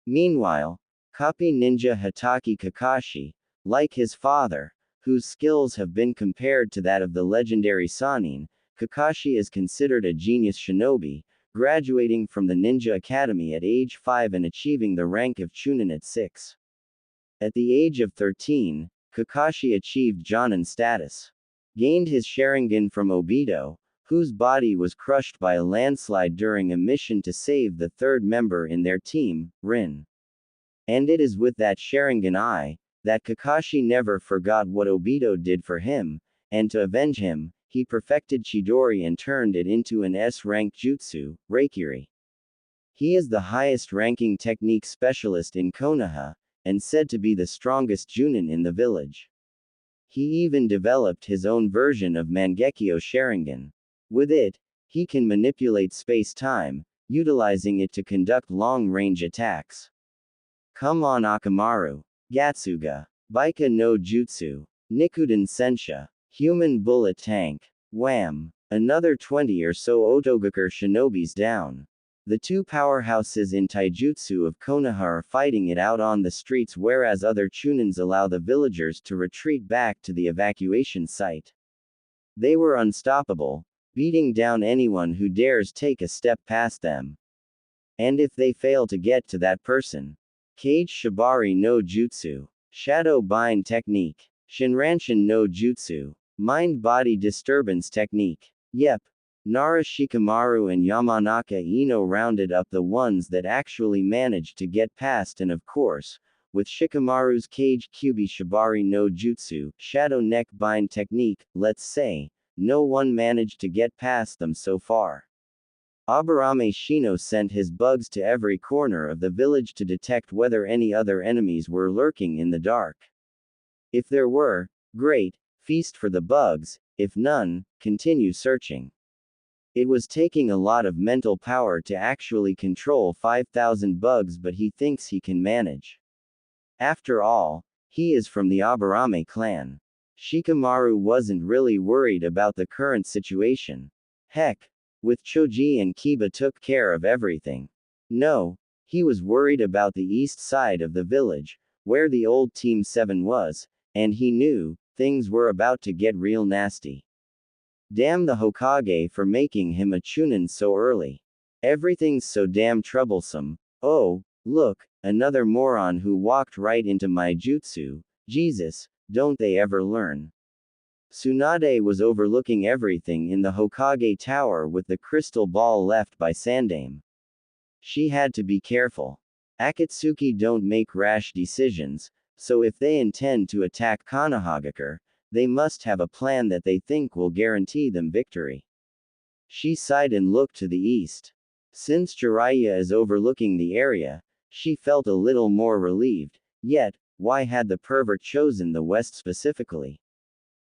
[SPEAKER 1] Meanwhile, copy ninja Hatake Kakashi, like his father, whose skills have been compared to that of the legendary Sannin, Kakashi is considered a genius shinobi, graduating from the Ninja Academy at age 5 and achieving the rank of Chunin at 6. At the age of 13, Kakashi achieved Jonin status. Gained his Sharingan from Obito, whose body was crushed by a landslide during a mission to save the third member in their team, Rin. And it is with that Sharingan eye, that Kakashi never forgot what Obito did for him, and to avenge him, he perfected Chidori and turned it into an S-rank jutsu, Reikiri. He is the highest ranking technique specialist in Konoha, and said to be the strongest Junin in the village. He even developed his own version of Mangekyo Sharingan. With it, he can manipulate space-time, utilizing it to conduct long-range attacks. Come on Akamaru. Gatsuga. Baika no Jutsu. Nikuden Sensha. Human bullet tank. Wham! Another 20 or so Otogakure shinobis down. The two powerhouses in taijutsu of Konoha are fighting it out on the streets, whereas other chunins allow the villagers to retreat back to the evacuation site. They were unstoppable, beating down anyone who dares take a step past them. And if they fail to get to that person, Kage Shibari no Jutsu, Shadow Bind Technique, Shinranshin no Jutsu, Mind-Body Disturbance Technique. Yep. Nara Shikamaru and Yamanaka Ino rounded up the ones that actually managed to get past, and of course, with Shikamaru's Kage Kyubi Shibari no Jutsu, Shadow Neck Bind Technique, let's say, no one managed to get past them so far. Aburame Shino sent his bugs to every corner of the village to detect whether any other enemies were lurking in the dark. If there were, great, feast for the bugs; if none, continue searching. It was taking a lot of mental power to actually control 5,000 bugs, but he thinks he can manage. After all, he is from the Aburame clan. Shikamaru wasn't really worried about the current situation. Heck, with Choji and Kiba took care of everything. No, he was worried about the east side of the village, where the old Team 7 was, and he knew things were about to get real nasty. Damn the Hokage for making him a chunin so early. Everything's so damn troublesome. Oh, look, another moron who walked right into my jutsu. Jesus, don't they ever learn? Tsunade was overlooking everything in the Hokage Tower with the crystal ball left by Sandame. She had to be careful. Akatsuki don't make rash decisions, so if they intend to attack Konohagakure, they must have a plan that they think will guarantee them victory. She sighed and looked to the east. Since Jiraiya is overlooking the area, she felt a little more relieved. Yet, why had the pervert chosen the west specifically?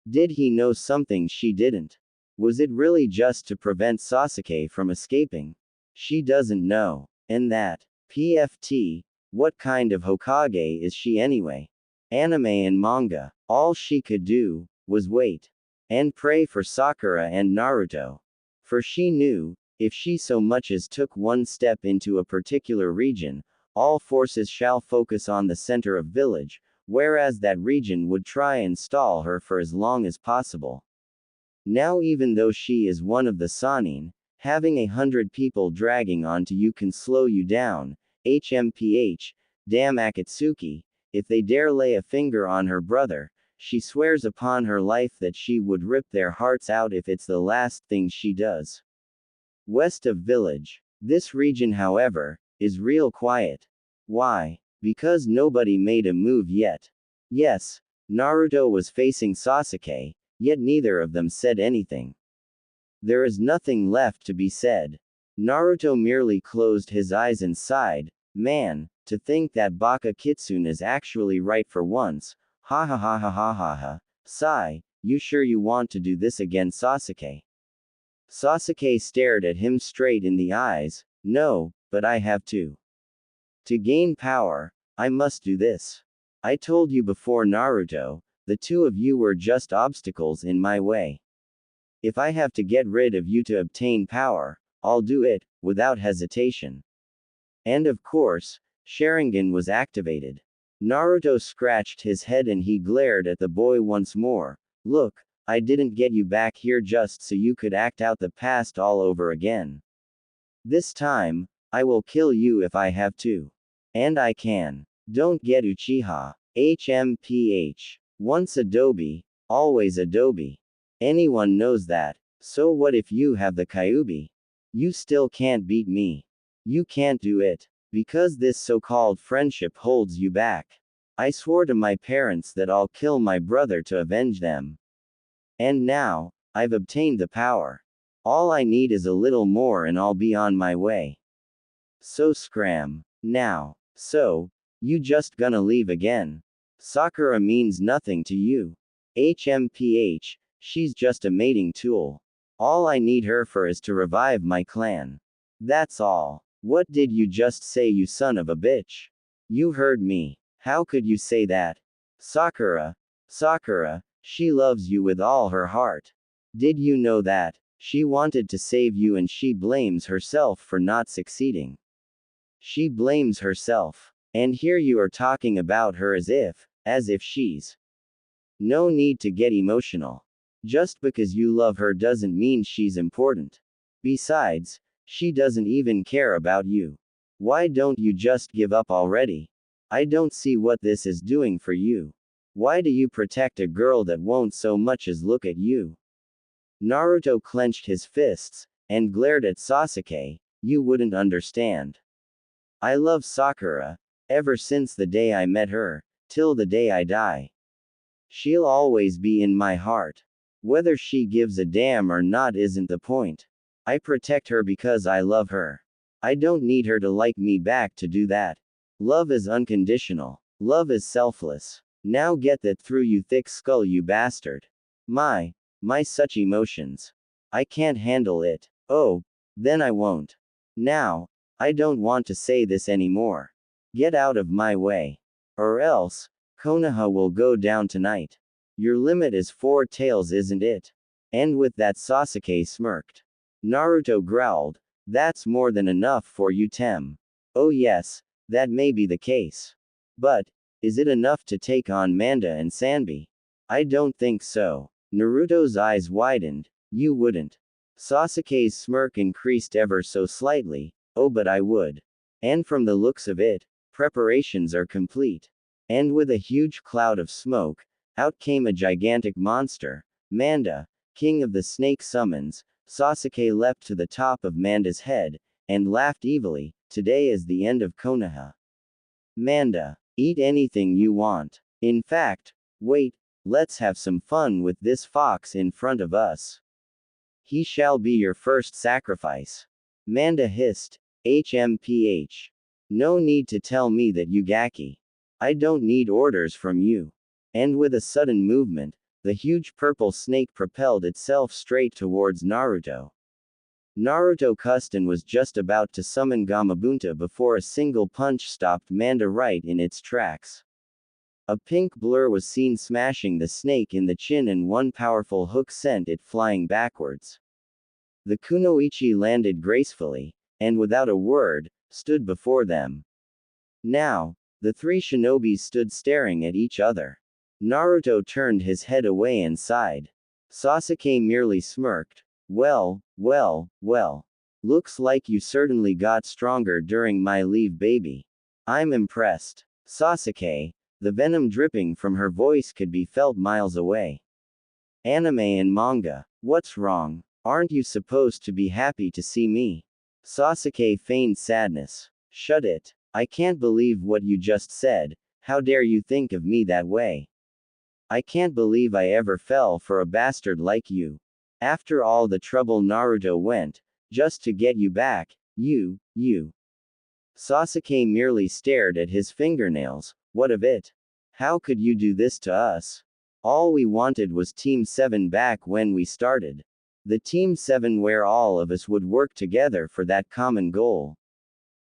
[SPEAKER 1] Did he know something she didn't? Was it really just to prevent Sasuke from escaping? She doesn't know. And that, PFT, what kind of Hokage is she anyway? Anime and manga, all she could do was wait and pray for Sakura and Naruto. For she knew, if she so much as took one step into a particular region, all forces shall focus on the center of village, whereas that region would try and stall her for as long as possible. Now, even though she is one of the Sanin, having 100 people dragging onto you can slow you down. HMPH, damn Akatsuki, if they dare lay a finger on her brother, she swears upon her life that she would rip their hearts out if it's the last thing she does. West of village. This region, however, is real quiet. Why? Because nobody made a move yet. Yes, Naruto was facing Sasuke, yet neither of them said anything. There is nothing left to be said. Naruto merely closed his eyes and sighed. Man, to think that Baka Kitsune is actually right for once. Ha ha ha ha ha ha ha. Sigh, you sure you want to do this again, Sasuke? Sasuke stared at him straight in the eyes. No, but I have to. To gain power, I must do this. I told you before, Naruto, the two of you were just obstacles in my way. If I have to get rid of you to obtain power, I'll do it, without hesitation. And of course, Sharingan was activated. Naruto scratched his head and he glared at the boy once more. Look, I didn't get you back here just so you could act out the past all over again. This time, I will kill you if I have to. And I can. Don't get Uchiha. HMPH. Once Adobe, always Adobe. Anyone knows that. So what if you have the Kyuubi? You still can't beat me. You can't do it. Because this so-called friendship holds you back. I swore to my parents that I'll kill my brother to avenge them. And now, I've obtained the power. All I need is a little more and I'll be on my way. So scram. Now. So, you just gonna leave again? Sakura means nothing to you. HMPH, she's just a mating tool. All I need her for is to revive my clan. That's all. What did you just say, you son of a bitch? You heard me. How could you say that? Sakura, she loves you with all her heart. Did you know that? She wanted to save you and she blames herself for not succeeding. She blames herself. And here you are talking about her as if she's. No need to get emotional. Just because you love her doesn't mean she's important. Besides, she doesn't even care about you. Why don't you just give up already? I don't see what this is doing for you. Why do you protect a girl that won't so much as look at you? Naruto clenched his fists, and glared at Sasuke. You wouldn't understand. I love Sakura, ever since the day I met her, till the day I die. She'll always be in my heart. Whether she gives a damn or not isn't the point. I protect her because I love her. I don't need her to like me back to do that. Love is unconditional. Love is selfless. Now get that through, you thick skull, you bastard. My such emotions. I can't handle it. Oh, then I won't. Now, I don't want to say this anymore. Get out of my way. Or else, Konoha will go down tonight. Your limit is 4 tails, isn't it? And with that, Sasuke smirked. Naruto growled, that's more than enough for you, Tem. Oh yes, that may be the case. But, is it enough to take on Manda and Sanbi? I don't think so. Naruto's eyes widened. You wouldn't. Sasuke's smirk increased ever so slightly. Oh, but I would. And from the looks of it, preparations are complete. And with a huge cloud of smoke, out came a gigantic monster. Manda, king of the snake summons. Sasuke leapt to the top of Manda's head, and laughed evilly. Today is the end of Konoha. Manda, eat anything you want. In fact, wait, let's have some fun with this fox in front of us. He shall be your first sacrifice. Manda hissed. HMPH. No need to tell me that, Yugaki. I don't need orders from you. And with a sudden movement, the huge purple snake propelled itself straight towards Naruto. Naruto cussed and was just about to summon Gamabunta before a single punch stopped Manda right in its tracks. A pink blur was seen smashing the snake in the chin, and one powerful hook sent it flying backwards. The kunoichi landed gracefully, and without a word, stood before them. Now, the 3 shinobis stood staring at each other. Naruto turned his head away and sighed. Sasuke merely smirked. Well. Looks like you certainly got stronger during my leave, baby. I'm impressed. Sasuke, the venom dripping from her voice could be felt miles away. Anime and manga. What's wrong? Aren't you supposed to be happy to see me? Sasuke feigned sadness. Shut it. I can't believe what you just said. How dare you think of me that way? I can't believe I ever fell for a bastard like you. After all the trouble Naruto went, just to get you back, you. Sasuke merely stared at his fingernails. What of it? How could you do this to us? All we wanted was Team 7 back when we started. The Team 7 where all of us would work together for that common goal.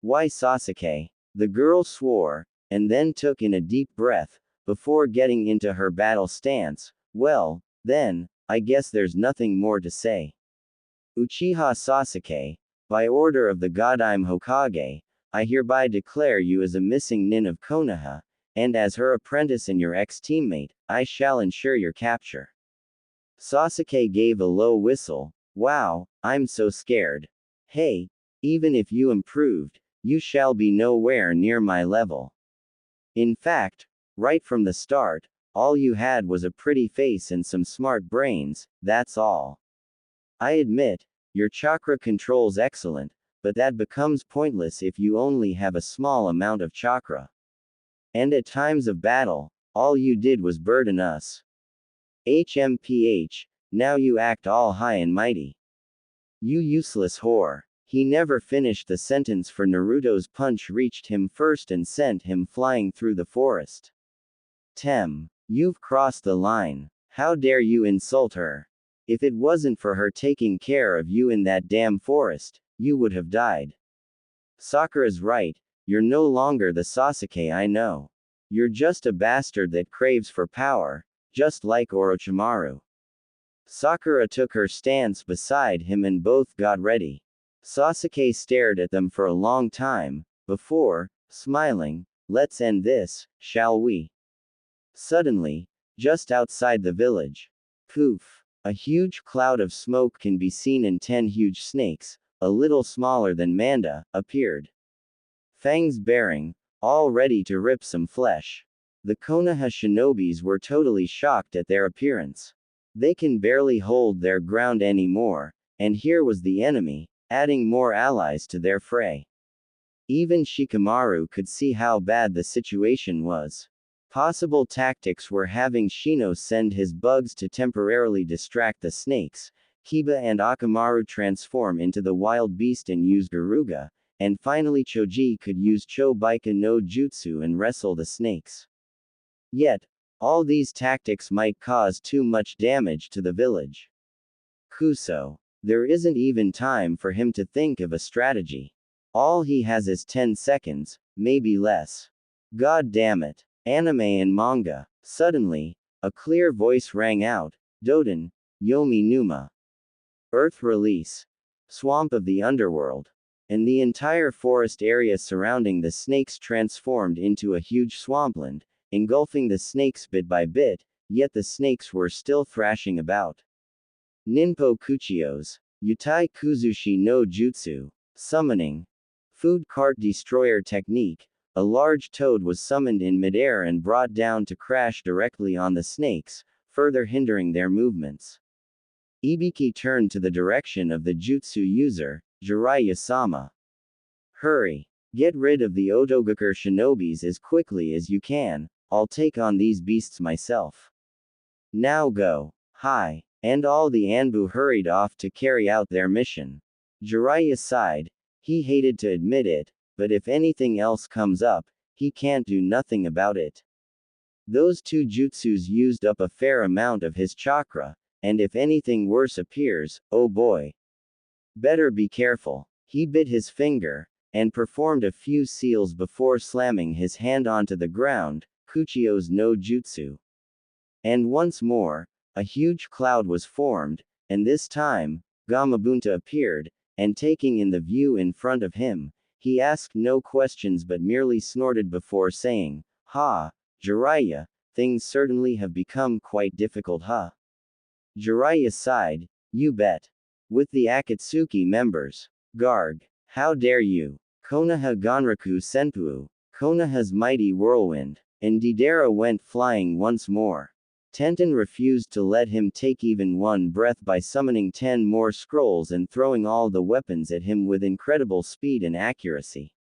[SPEAKER 1] Why, Sasuke? The girl swore, and then took in a deep breath, before getting into her battle stance. Well, then, I guess there's nothing more to say. Uchiha Sasuke, by order of the Godime Hokage, I hereby declare you as a missing nin of Konoha, and as her apprentice and your ex-teammate, I shall ensure your capture. Sasuke gave a low whistle. Wow, I'm so scared. Hey, even if you improved, you shall be nowhere near my level. In fact, right from the start, all you had was a pretty face and some smart brains, that's all. I admit, your chakra control's excellent, but that becomes pointless if you only have a small amount of chakra. And at times of battle, all you did was burden us. HMPH, now you act all high and mighty. You useless whore. He never finished the sentence, for Naruto's punch reached him first and sent him flying through the forest. Tem, you've crossed the line. How dare you insult her? If it wasn't for her taking care of you in that damn forest, you would have died. Sakura's right, you're no longer the Sasuke I know. You're just a bastard that craves for power, just like Orochimaru. Sakura took her stance beside him and both got ready. Sasuke stared at them for a long time, before, smiling, "Let's end this, shall we?" Suddenly, just outside the village, poof, a huge cloud of smoke can be seen and 10 huge snakes, a little smaller than Manda, appeared. Fangs bearing, all ready to rip some flesh. The Konoha shinobis were totally shocked at their appearance. They can barely hold their ground anymore, and here was the enemy, adding more allies to their fray. Even Shikamaru could see how bad the situation was. Possible tactics were having Shino send his bugs to temporarily distract the snakes, Kiba and Akamaru transform into the wild beast and use Garuga, and finally Choji could use Chobaika no Jutsu and wrestle the snakes. Yet, all these tactics might cause too much damage to the village. Kuso. There isn't even time for him to think of a strategy. All he has is 10 seconds, maybe less. God damn it. Anime and manga. Suddenly, a clear voice rang out, "Doden, Yomi Numa." Earth release. Swamp of the underworld. And the entire forest area surrounding the snakes transformed into a huge swampland, engulfing the snakes bit by bit, yet the snakes were still thrashing about. Ninpo Kuchios. Yutai Kuzushi no Jutsu. Summoning. Food cart destroyer technique. A large toad was summoned in midair and brought down to crash directly on the snakes, further hindering their movements. Ibiki turned to the direction of the jutsu user, Jiraiya-sama. "Hurry. Get rid of the Otogakur shinobis as quickly as you can, I'll take on these beasts myself. Now go." Hi. And all the Anbu hurried off to carry out their mission. Jiraiya sighed. He hated to admit it, but if anything else comes up, he can't do nothing about it. Those two jutsus used up a fair amount of his chakra, and if anything worse appears, oh boy. Better be careful. He bit his finger, and performed a few seals before slamming his hand onto the ground, Kuchio's no jutsu. And once more, a huge cloud was formed, and this time, Gamabunta appeared, and taking in the view in front of him, he asked no questions but merely snorted before saying, "Ha, Jiraiya, things certainly have become quite difficult, huh?" Jiraiya sighed, "You bet. With the Akatsuki members. Garg. How dare you? Konoha Ganraku Senpu. Konoha's mighty whirlwind." And Deidara went flying once more. Tenten refused to let him take even one breath by summoning 10 more scrolls and throwing all the weapons at him with incredible speed and accuracy.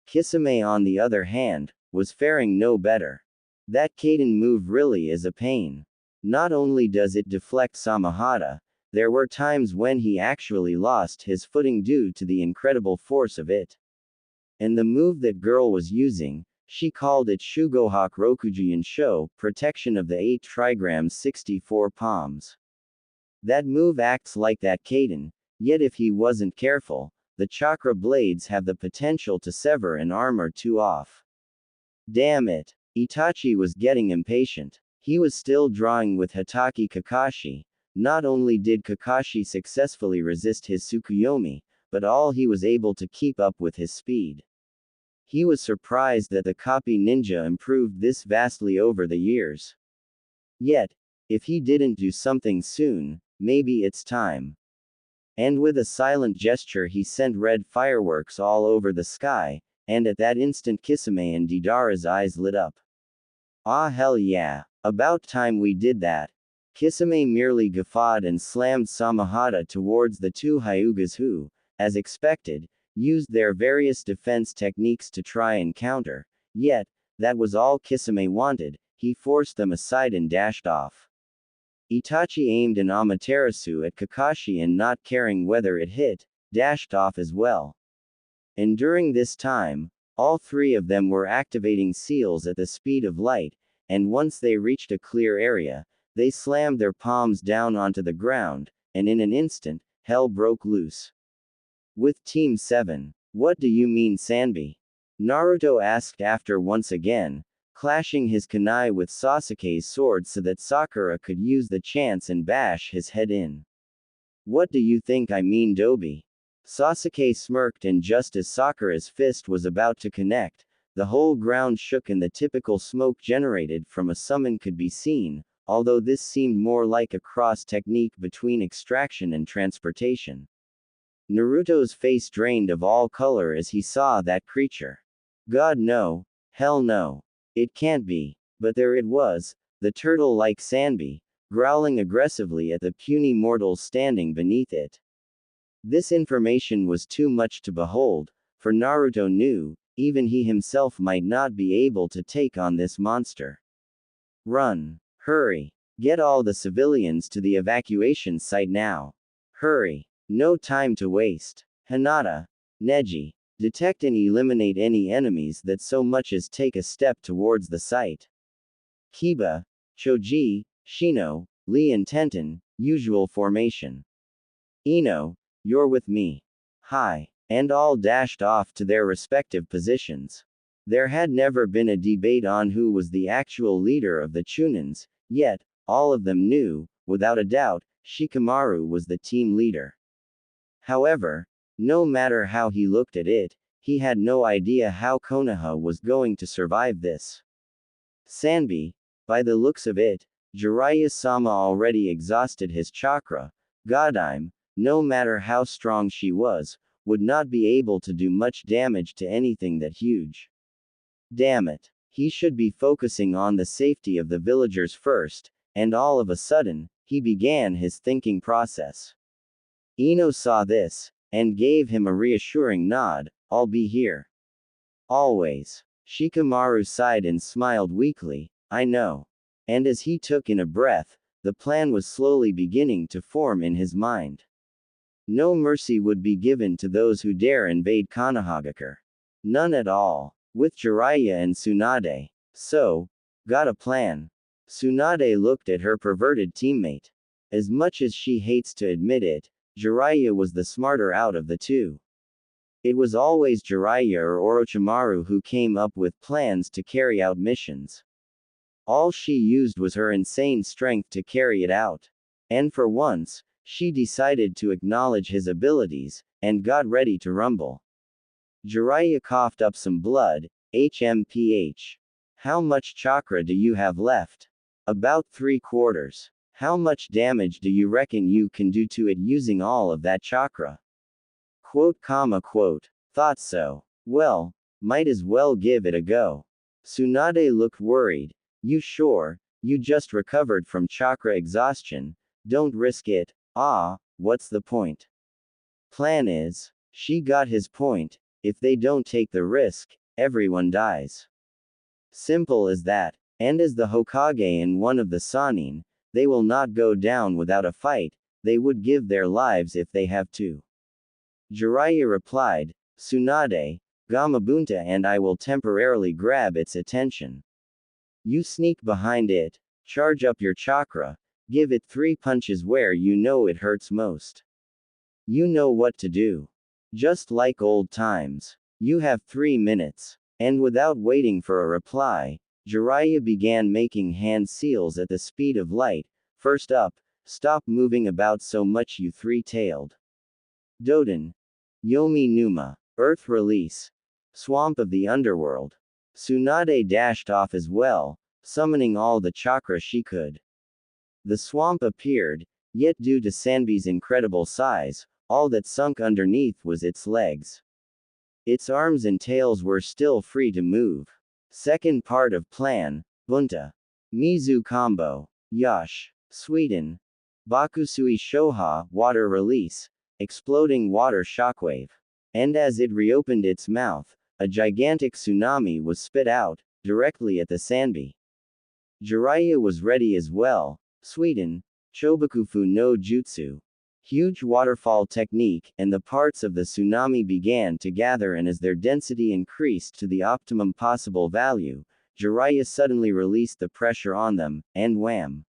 [SPEAKER 1] Kisame, on the other hand, was faring no better. That Kaden move really is a pain. Not only does it deflect Samahata, there were times when he actually lost his footing due to the incredible force of it. And the move that girl was using, she called it Shugohak Rokujian Sho, protection of the 8 trigrams 64 palms. That move acts like that Kaden, yet if he wasn't careful, the chakra blades have the potential to sever an arm or two off. Damn it. Itachi was getting impatient. He was still drawing with Hatake Kakashi. Not only did Kakashi successfully resist his Tsukuyomi, but all he was able to keep up with his speed. He was surprised that the copy ninja improved this vastly over the years. Yet, if he didn't do something soon, maybe it's time. And with a silent gesture he sent red fireworks all over the sky, and at that instant Kisame and Deidara's eyes lit up. Ah, hell yeah. About time we did that. Kisame merely guffawed and slammed Samahata towards the two Hyugas who, as expected, used their various defense techniques to try and counter, yet, that was all Kisame wanted, he forced them aside and dashed off. Itachi aimed an Amaterasu at Kakashi and not caring whether it hit, dashed off as well. And during this time, all three of them were activating seals at the speed of light, and once they reached a clear area, they slammed their palms down onto the ground, and in an instant, hell broke loose. With Team 7. What do you mean, Sanbi? Naruto asked after once again, clashing his kunai with Sasuke's sword so that Sakura could use the chance and bash his head in. What do you think I mean, Dobi? Sasuke smirked, and just as Sakura's fist was about to connect, the whole ground shook and the typical smoke generated from a summon could be seen, although this seemed more like a cross technique between extraction and transportation. Naruto's face drained of all color as he saw that creature. God no, hell no. It can't be. But there it was, the turtle-like Sanbi, growling aggressively at the puny mortals standing beneath it. This information was too much to behold, for Naruto knew, even he himself might not be able to take on this monster. Run. Hurry. Get all the civilians to the evacuation site now. Hurry. No time to waste. Hinata. Neji. Detect and eliminate any enemies that so much as take a step towards the site. Kiba. Choji, Shino, Lee and Tenten, usual formation. Ino. You're with me. Hi. And all dashed off to their respective positions. There had never been a debate on who was the actual leader of the Chunins, yet, all of them knew, without a doubt, Shikamaru was the team leader. However, no matter how he looked at it, he had no idea how Konoha was going to survive this. Sanbi, by the looks of it, Jiraiya-sama already exhausted his chakra. Godime, no matter how strong she was, would not be able to do much damage to anything that huge. Damn it. He should be focusing on the safety of the villagers first, and all of a sudden, he began his thinking process. Ino saw this, and gave him a reassuring nod, I'll be here. Always. Shikamaru sighed and smiled weakly, I know. And as he took in a breath, the plan was slowly beginning to form in his mind. No mercy would be given to those who dare invade Konohagakure. None at all. With Jiraiya and Tsunade. So, got a plan. Tsunade looked at her perverted teammate. As much as she hates to admit it, Jiraiya was the smarter out of the two. It was always Jiraiya or Orochimaru who came up with plans to carry out missions. All she used was her insane strength to carry it out. And for once, she decided to acknowledge his abilities, and got ready to rumble. Jiraiya coughed up some blood, HMPH. How much chakra do you have left? About 3/4. How much damage do you reckon you can do to it using all of that chakra? Quote. Thought so. Well, might as well give it a go. Tsunade looked worried. You sure? You just recovered from chakra exhaustion. Don't risk it. What's the point? Plan is, she got his point, if they don't take the risk, everyone dies. Simple as that, and as the Hokage and one of the Sannin, they will not go down without a fight, they would give their lives if they have to. Jiraiya replied, Tsunade, Gamabunta and I will temporarily grab its attention. You sneak behind it, charge up your chakra, give it 3 punches where you know it hurts most. You know what to do. Just like old times. You have 3 minutes. And without waiting for a reply, Jiraiya began making hand seals at the speed of light. First up, stop moving about so much you three-tailed. Doden. Yomi Numa. Earth release. Swamp of the underworld. Tsunade dashed off as well, summoning all the chakra she could. The swamp appeared, yet due to Sanbi's incredible size, all that sunk underneath was its legs. Its arms and tails were still free to move. Second part of plan, Bunta. Mizu combo. Yash. Sweden. Bakusui Shoha, water release. Exploding water shockwave. And as it reopened its mouth, a gigantic tsunami was spit out, directly at the Sanbi. Jiraiya was ready as well. Sweden. Chobakufu no Jutsu. Huge waterfall technique, and the parts of the tsunami began to gather, and as their density increased to the optimum possible value, Jiraiya suddenly released the pressure on them, and wham!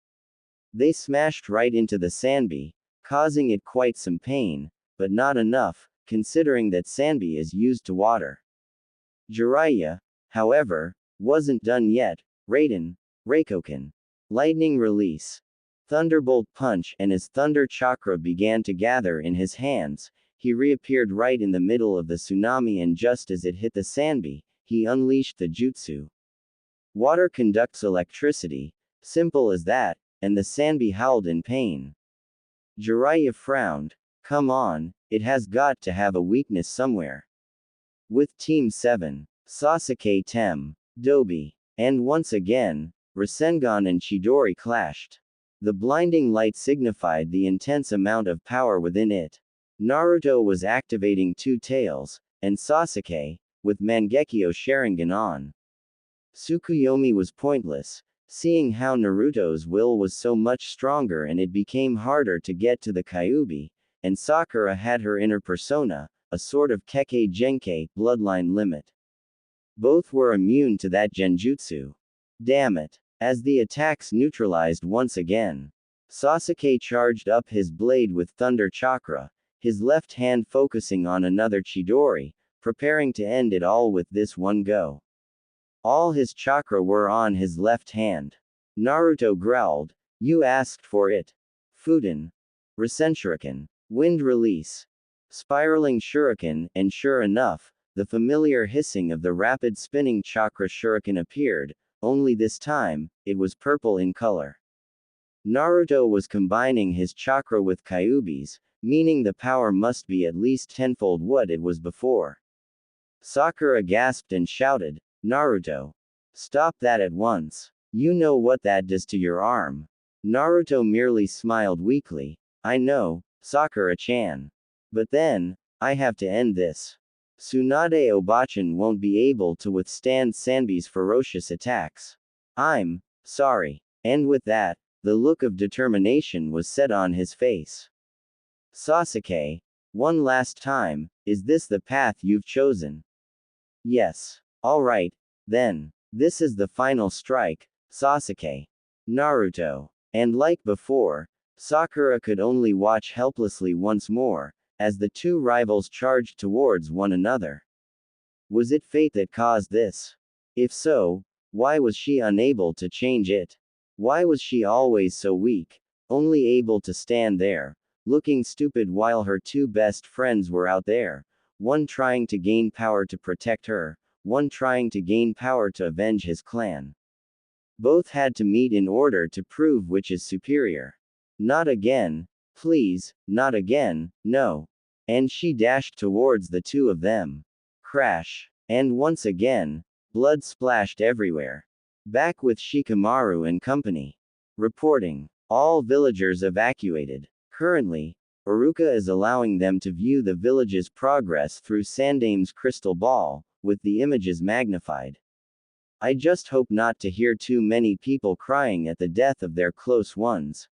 [SPEAKER 1] They smashed right into the Sanbi, causing it quite some pain, but not enough, considering that Sanbi is used to water. Jiraiya, however, Wasn't done yet. Raiden. Reikoken. Lightning release. Thunderbolt punch, and as thunder chakra began to gather in his hands, he reappeared right in the middle of the tsunami, and just as it hit the Sanbi, he unleashed the jutsu. Water conducts electricity, simple as that, and the Sanbi howled in pain. Jiraiya frowned. Come on, it has got to have a weakness somewhere. With Team 7, Sasuke Tem, Dobi, and once again, Rasengan and Chidori clashed. The blinding light signified the intense amount of power within it. Naruto was activating two tails, and Sasuke, with Mangekyo Sharingan on. Tsukuyomi was pointless, seeing how Naruto's will was so much stronger and it became harder to get to the Kyuubi, and Sakura had her inner persona, a sort of Kekkei Genkai, bloodline limit. Both were immune to that genjutsu. Damn it. As the attacks neutralized once again, Sasuke charged up his blade with thunder chakra, his left hand focusing on another Chidori, preparing to end it all with this one go. All his chakra were on his left hand. Naruto growled, "You asked for it." Fuden. Rasen Shuriken. Wind release. Spiraling shuriken, and sure enough, the familiar hissing of the rapid spinning chakra shuriken appeared, only this time, it was purple in color. Naruto was combining his chakra with Kyuubi's, meaning the power must be at least tenfold what it was before. Sakura gasped and shouted, "Naruto! Stop that at once. You know what that does to your arm." Naruto merely smiled weakly. "I know, Sakura-chan. But then, I have to end this. Tsunade Obachan won't be able to withstand Sanbi's ferocious attacks. I'm sorry." And with that, the look of determination was set on his face. "Sasuke, one last time, is this the path you've chosen?" "Yes." "Alright, then. This is the final strike, Sasuke." Naruto. And like before, Sakura could only watch helplessly once more, as the two rivals charged towards one another. Was it fate that caused this? If so, why was she unable to change it? Why was she always so weak, only able to stand there, looking stupid while her two best friends were out there, one trying to gain power to protect her, one trying to gain power to avenge his clan? Both had to meet in order to prove which is superior. Not again, please, not again, no. And she dashed towards the two of them. Crash. And once again, blood splashed everywhere. Back with Shikamaru and company. Reporting. All villagers evacuated. Currently, Iruka is allowing them to view the village's progress through Sandame's crystal ball, with the images magnified. I just hope not to hear too many people crying at the death of their close ones.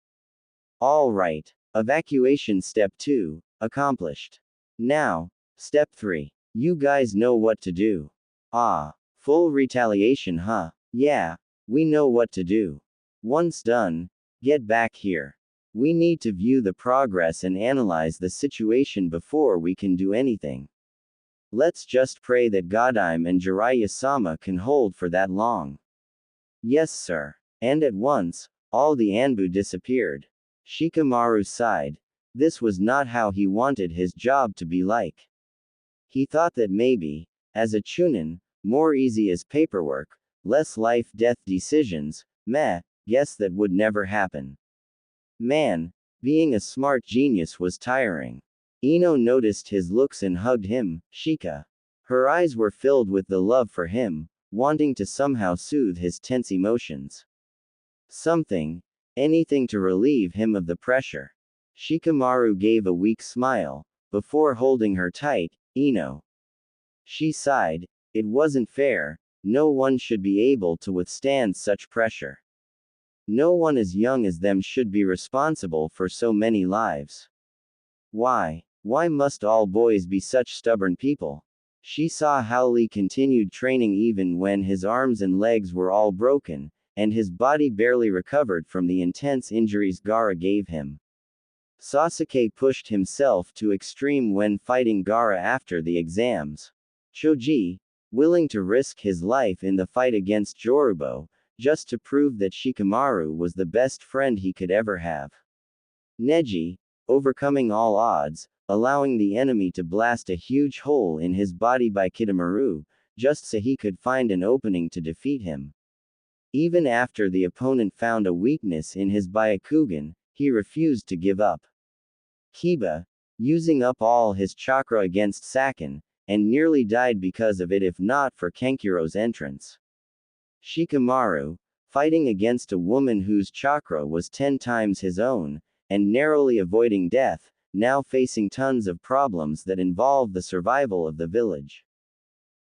[SPEAKER 1] All right. Evacuation step 2, accomplished. Now, step 3. You guys know what to do. Ah, full retaliation, huh? Yeah, we know what to do. Once done, get back here. We need to view the progress and analyze the situation before we can do anything. Let's just pray that Godime and Jiraiya-sama can hold for that long. Yes, sir. And at once, all the Anbu disappeared. Shikamaru sighed. This was not how he wanted his job to be like. He thought that maybe, as a chunin, more easy as paperwork, less life-death decisions, guess that would never happen. Man, being a smart genius was tiring. Ino noticed his looks and hugged him, Shika. Her eyes were filled with the love for him, wanting to somehow soothe his tense emotions. Anything to relieve him of the pressure. Shikamaru gave a weak smile, before holding her tight. Ino. She sighed. It wasn't fair, no one should be able to withstand such pressure. No one as young as them should be responsible for so many lives. Why must all boys be such stubborn people? She saw how Lee continued training even when his arms and legs were all broken, and his body barely recovered from the intense injuries Gaara gave him. Sasuke pushed himself to extreme when fighting Gaara after the exams. Choji, willing to risk his life in the fight against Jorubo, just to prove that Shikamaru was the best friend he could ever have. Neji, overcoming all odds, allowing the enemy to blast a huge hole in his body by Kitamaru, just so he could find an opening to defeat him. Even after the opponent found a weakness in his Byakugan, he refused to give up. Kiba, using up all his chakra against Sakin, and nearly died because of it if not for Kenkuro's entrance. Shikamaru, fighting against a woman whose chakra was 10 times his own, and narrowly avoiding death, now facing tons of problems that involve the survival of the village.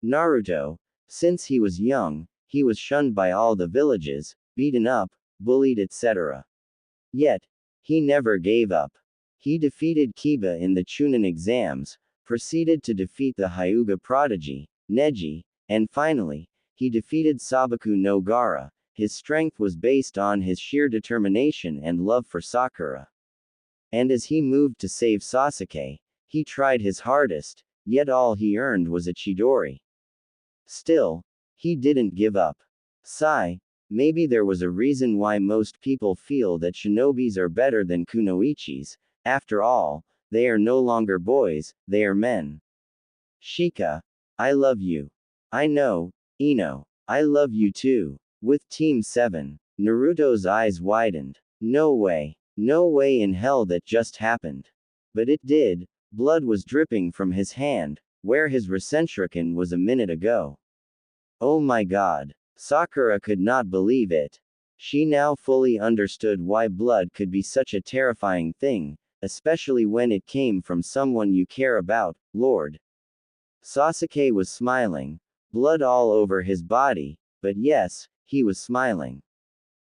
[SPEAKER 1] Naruto, since he was young, he was shunned by all the villages, beaten up, bullied, etc. Yet, he never gave up. He defeated Kiba in the Chunin exams, proceeded to defeat the Hyuga prodigy, Neji, and finally, he defeated Sabaku no Gaara. His strength was based on his sheer determination and love for Sakura. And as he moved to save Sasuke, he tried his hardest, yet all he earned was a Chidori. Still, he didn't give up. Sigh, maybe there was a reason why most people feel that shinobis are better than kunoichis. After all, they are no longer boys, they are men. Shika, I love you. I know, Ino, I love you too. With Team 7, Naruto's eyes widened. No way in hell that just happened. But it did. Blood was dripping from his hand, where his Rasenshuriken was a minute ago. Oh my god. Sakura could not believe it. She now fully understood why blood could be such a terrifying thing, especially when it came from someone you care about, Lord. Sasuke was smiling, blood all over his body, but yes, he was smiling.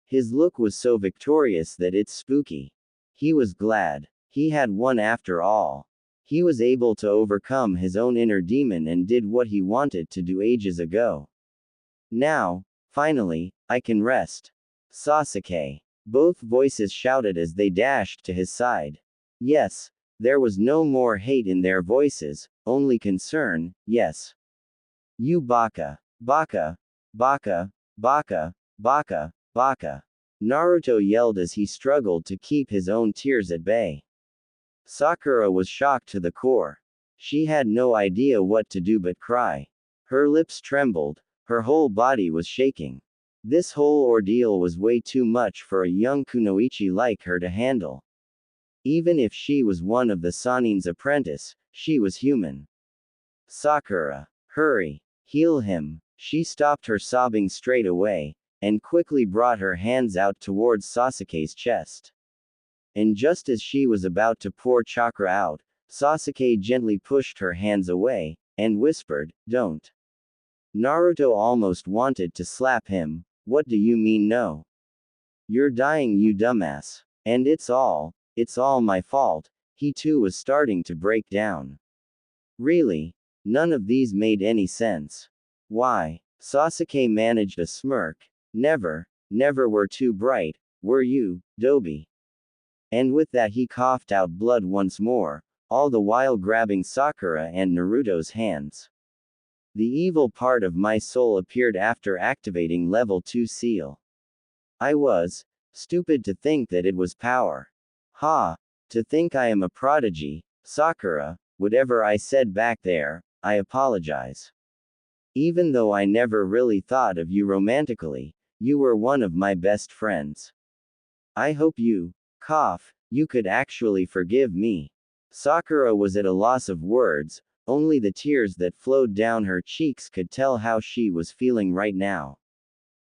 [SPEAKER 1] His look was so victorious that it's spooky. He was glad. He had won after all. He was able to overcome his own inner demon and did what he wanted to do ages ago. Now, finally, I can rest. Sasuke. Both voices shouted as they dashed to his side. Yes, there was no more hate in their voices, only concern, yes. You baka. Baka. Baka. Baka. Baka. Baka. Naruto yelled as he struggled to keep his own tears at bay. Sakura was shocked to the core. She had no idea what to do but cry. Her lips trembled, her whole body was shaking. This whole ordeal was way too much for a young kunoichi like her to handle. Even if she was one of the Sanin's apprentice, she was human. Sakura, hurry, heal him. She stopped her sobbing straight away, and quickly brought her hands out towards Sasuke's chest. And just as she was about to pour chakra out, Sasuke gently pushed her hands away, and whispered, "Don't." Naruto almost wanted to slap him. What do you mean no? You're dying, you dumbass. And it's all my fault. He too was starting to break down. Really? None of these made any sense. Why? Sasuke managed a smirk. Never were too bright, were you, Dobi? And with that he coughed out blood once more, all the while grabbing Sakura and Naruto's hands. The evil part of my soul appeared after activating level 2 seal. I was stupid to think that it was power. Ha! To think I am a prodigy, Sakura, whatever I said back there, I apologize. Even though I never really thought of you romantically, you were one of my best friends. I hope you could actually forgive me. Sakura was at a loss of words, only the tears that flowed down her cheeks could tell how she was feeling right now.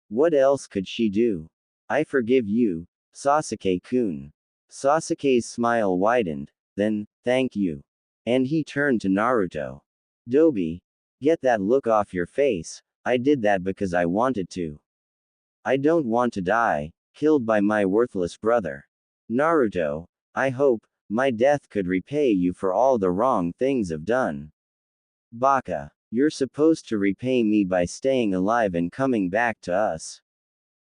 [SPEAKER 1] What else could she do? I forgive you, Sasuke-kun. Sasuke's smile widened, then, thank you. And he turned to Naruto. Dobi, get that look off your face, I did that because I wanted to. I don't want to die, killed by my worthless brother. Naruto, I hope my death could repay you for all the wrong things I've done. Baka, you're supposed to repay me by staying alive and coming back to us.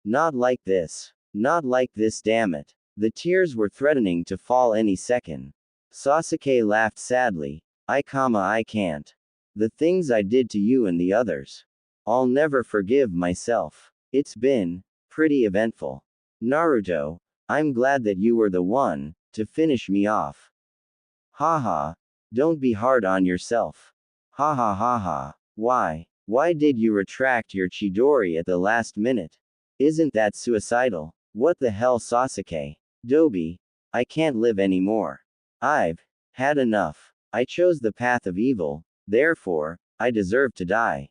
[SPEAKER 1] Not like this. Not like this, damn it. The tears were threatening to fall any second. Sasuke laughed sadly. I can't. The things I did to you and the others. I'll never forgive myself. It's been pretty eventful. Naruto, I'm glad that you were the one to finish me off. Haha. Don't be hard on yourself. Ha ha ha ha. Why? Why did you retract your Chidori at the last minute? Isn't that suicidal? What the hell, Sasuke? Dobi, I can't live anymore. I've had enough. I chose the path of evil, therefore, I deserve to die.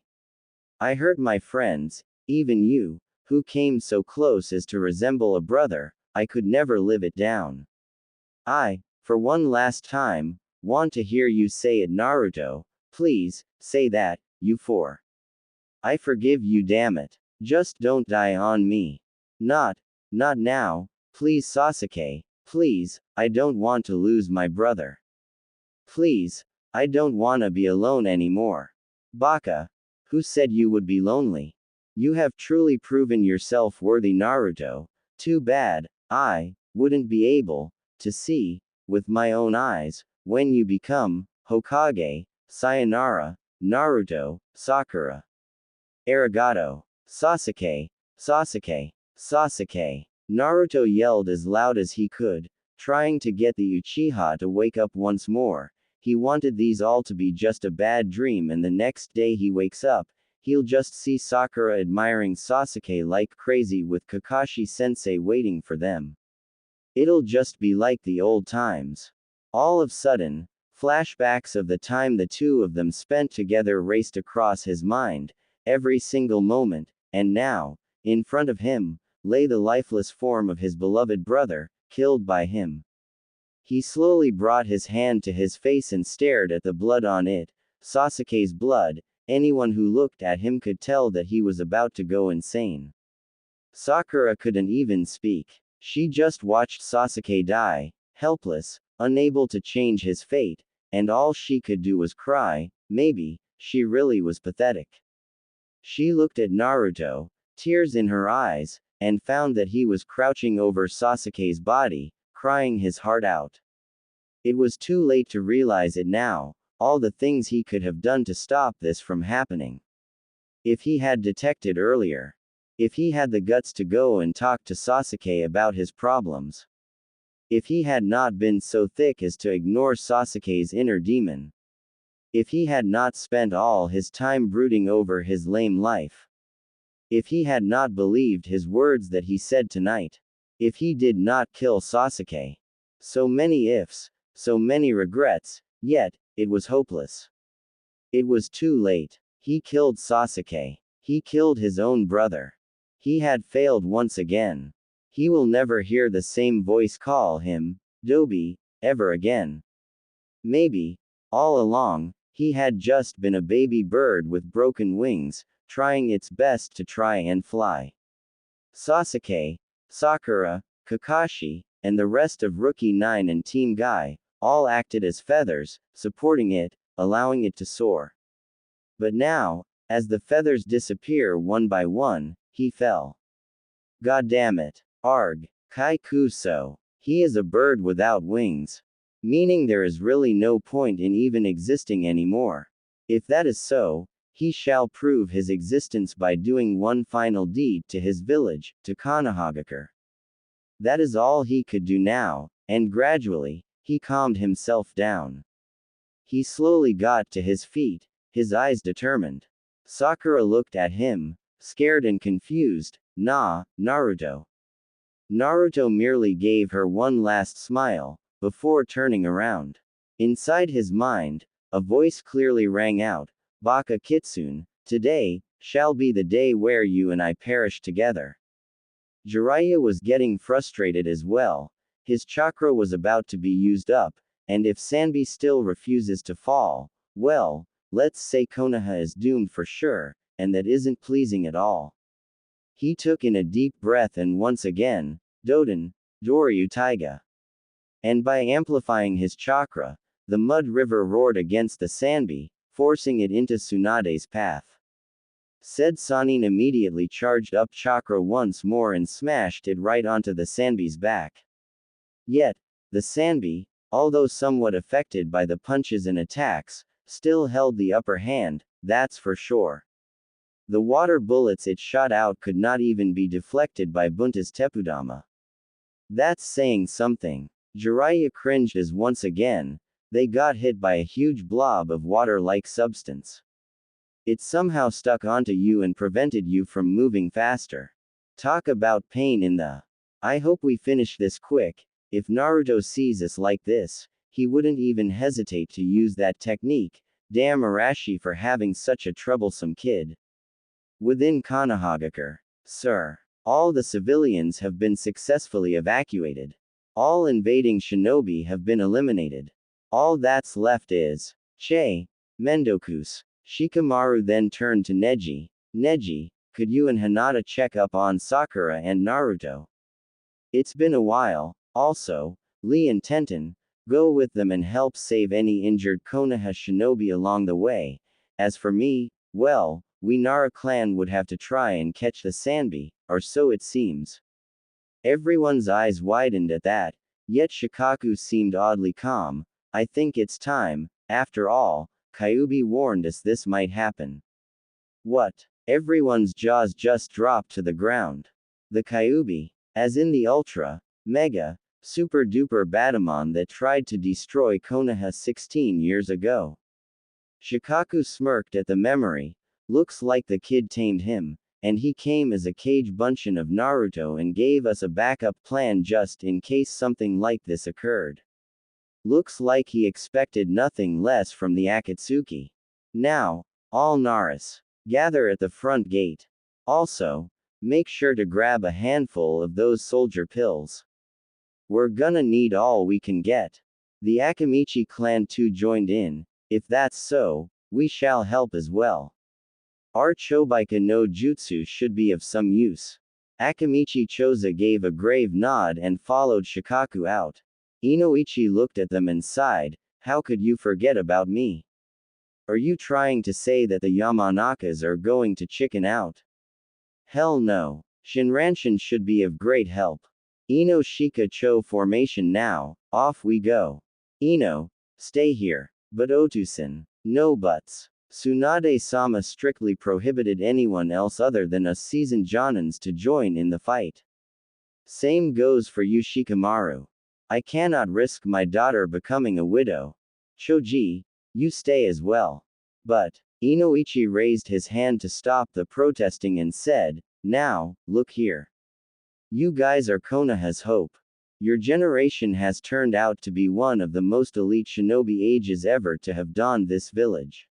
[SPEAKER 1] I hurt my friends, even you, who came so close as to resemble a brother. I could never live it down. I, for one last time, want to hear you say it, Naruto. Please, say that, you four. I forgive you, damn it. Just don't die on me. Not now, please, Sasuke, please, I don't want to lose my brother. Please, I don't wanna be alone anymore. Baka, who said you would be lonely? You have truly proven yourself worthy, Naruto. Too bad, I wouldn't be able to see, with my own eyes, when you become Hokage. Sayonara, Naruto, Sakura. Arigato. Sasuke, Sasuke, Sasuke. Naruto yelled as loud as he could, trying to get the Uchiha to wake up once more. He wanted these all to be just a bad dream, and the next day he wakes up, he'll just see Sakura admiring Sasuke like crazy with Kakashi-sensei waiting for them. It'll just be like the old times. All of a sudden, flashbacks of the time the two of them spent together raced across his mind, every single moment, and now, in front of him, lay the lifeless form of his beloved brother, killed by him. He slowly brought his hand to his face and stared at the blood on it, Sasuke's blood. Anyone who looked at him could tell that he was about to go insane. Sakura couldn't even speak. She just watched Sasuke die, helpless, unable to change his fate, and all she could do was cry. Maybe she really was pathetic. She looked at Naruto, tears in her eyes, and found that he was crouching over Sasuke's body, crying his heart out. It was too late to realize it now, all the things he could have done to stop this from happening. If he had detected earlier. If he had the guts to go and talk to Sasuke about his problems. If he had not been so thick as to ignore Sasuke's inner demon. If he had not spent all his time brooding over his lame life. If he had not believed his words that he said tonight. If he did not kill Sasuke. So many ifs, so many regrets, yet, it was hopeless. It was too late. He killed Sasuke. He killed his own brother. He had failed once again. He will never hear the same voice call him, Dobi, ever again. Maybe, all along, he had just been a baby bird with broken wings, trying its best to try and fly. Sasuke, Sakura, Kakashi, and the rest of Rookie 9 and Team Guy, all acted as feathers, supporting it, allowing it to soar. But now, as the feathers disappear one by one, he fell. God damn it. Arg. Kai Kuso. He is a bird without wings. Meaning there is really no point in even existing anymore. If that is so, he shall prove his existence by doing one final deed to his village, to Konohagakure. That is all he could do now, and gradually, he calmed himself down. He slowly got to his feet, his eyes determined. Sakura looked at him, scared and confused. Nah, Naruto. Naruto merely gave her one last smile, before turning around. Inside his mind, a voice clearly rang out, Baka Kitsune, today, shall be the day where you and I perish together. Jiraiya was getting frustrated as well. His chakra was about to be used up, and if Sanbi still refuses to fall, well, let's say Konoha is doomed for sure, and that isn't pleasing at all. He took in a deep breath and once again, Doden, Doryu Taiga. And by amplifying his chakra, the mud river roared against the Sanbi, forcing it into Tsunade's path. Said Sanin immediately charged up chakra once more and smashed it right onto the Sanbi's back. Yet, the Sanbi, although somewhat affected by the punches and attacks, still held the upper hand, that's for sure. The water bullets it shot out could not even be deflected by Bunta's Tepudama. That's saying something. Jiraiya cringed as once again, they got hit by a huge blob of water-like substance. It somehow stuck onto you and prevented you from moving faster. Talk about pain in the. I hope we finish this quick. If Naruto sees us like this, he wouldn't even hesitate to use that technique. Damn Arashi for having such a troublesome kid. Within Konohagakure, sir, all the civilians have been successfully evacuated. All invading shinobi have been eliminated. All that's left is Che, Mendokus. Shikamaru then turned to Neji. Neji, could you and Hinata check up on Sakura and Naruto? It's been a while. Also, Lee and Tenten, go with them and help save any injured Konoha shinobi along the way. As for me, well, we Nara clan would have to try and catch the Sanbi, or so it seems. Everyone's eyes widened at that, yet Shikaku seemed oddly calm. I think it's time. After all, Kyuubi warned us this might happen. What? Everyone's jaws just dropped to the ground. The Kyuubi, as in the Ultra, Mega, Super Duper Batamon that tried to destroy Konoha 16 years ago. Shikaku smirked at the memory. Looks like the kid tamed him, and he came as a cage bunshin of Naruto and gave us a backup plan just in case something like this occurred. Looks like he expected nothing less from the Akatsuki. Now, all Naras, gather at the front gate. Also, make sure to grab a handful of those soldier pills. We're gonna need all we can get. The Akamichi clan too joined in. If that's so, we shall help as well. Our Chobaika no Jutsu should be of some use. Akamichi Choza gave a grave nod and followed Shikaku out. Inoichi looked at them and sighed, how could you forget about me? Are you trying to say that the Yamanakas are going to chicken out? Hell no. Shinranshin should be of great help. Ino Shika Cho formation now, off we go. Ino, stay here. But Otusan, no buts. Tsunade-sama strictly prohibited anyone else other than us seasoned Jonins to join in the fight. Same goes for you Shikamaru. I cannot risk my daughter becoming a widow. Choji, you stay as well. But, Inoichi raised his hand to stop the protesting and said, now, look here. You guys are Konoha's hope. Your generation has turned out to be one of the most elite shinobi ages ever to have donned this village.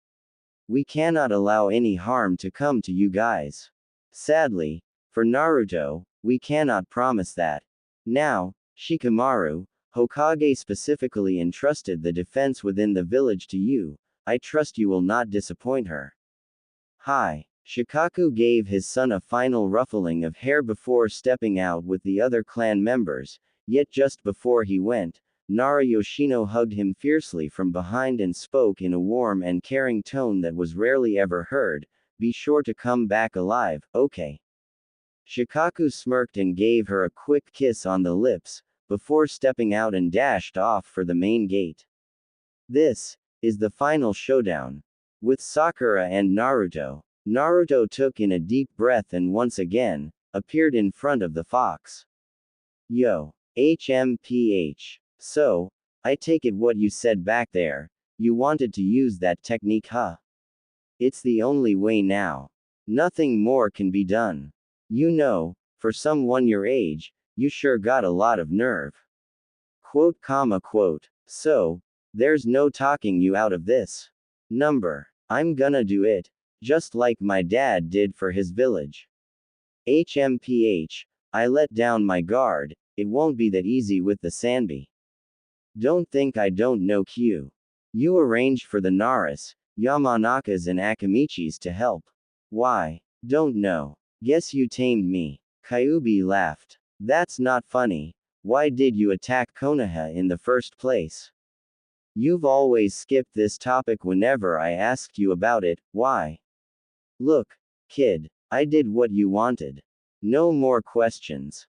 [SPEAKER 1] We cannot allow any harm to come to you guys. Sadly, for Naruto, we cannot promise that. Now, Shikamaru, Hokage specifically entrusted the defense within the village to you. I trust you will not disappoint her. Hi. Shikaku gave his son a final ruffling of hair before stepping out with the other clan members, yet just before he went, Nara Yoshino hugged him fiercely from behind and spoke in a warm and caring tone that was rarely ever heard, be sure to come back alive, okay? Shikaku smirked and gave her a quick kiss on the lips, before stepping out and dashed off for the main gate. This is the final showdown. With Sakura and Naruto, Naruto took in a deep breath and once again, appeared in front of the fox. Yo. HMPH. So, I take it what you said back there, you wanted to use that technique huh? It's the only way now. Nothing more can be done. You know, for someone your age, you sure got a lot of nerve. Quote. So, there's no talking you out of this. Number. I'm gonna do it, just like my dad did for his village. HMPH, I let down my guard, it won't be that easy with the Sanbi. Don't think I don't know Q. You arranged for the Naras, Yamanakas and Akamichis to help. Why? Don't know. Guess you tamed me. Kyuubi laughed. That's not funny. Why did you attack Konoha in the first place? You've always skipped this topic whenever I asked you about it, why? Look, kid, I did what you wanted. No more questions.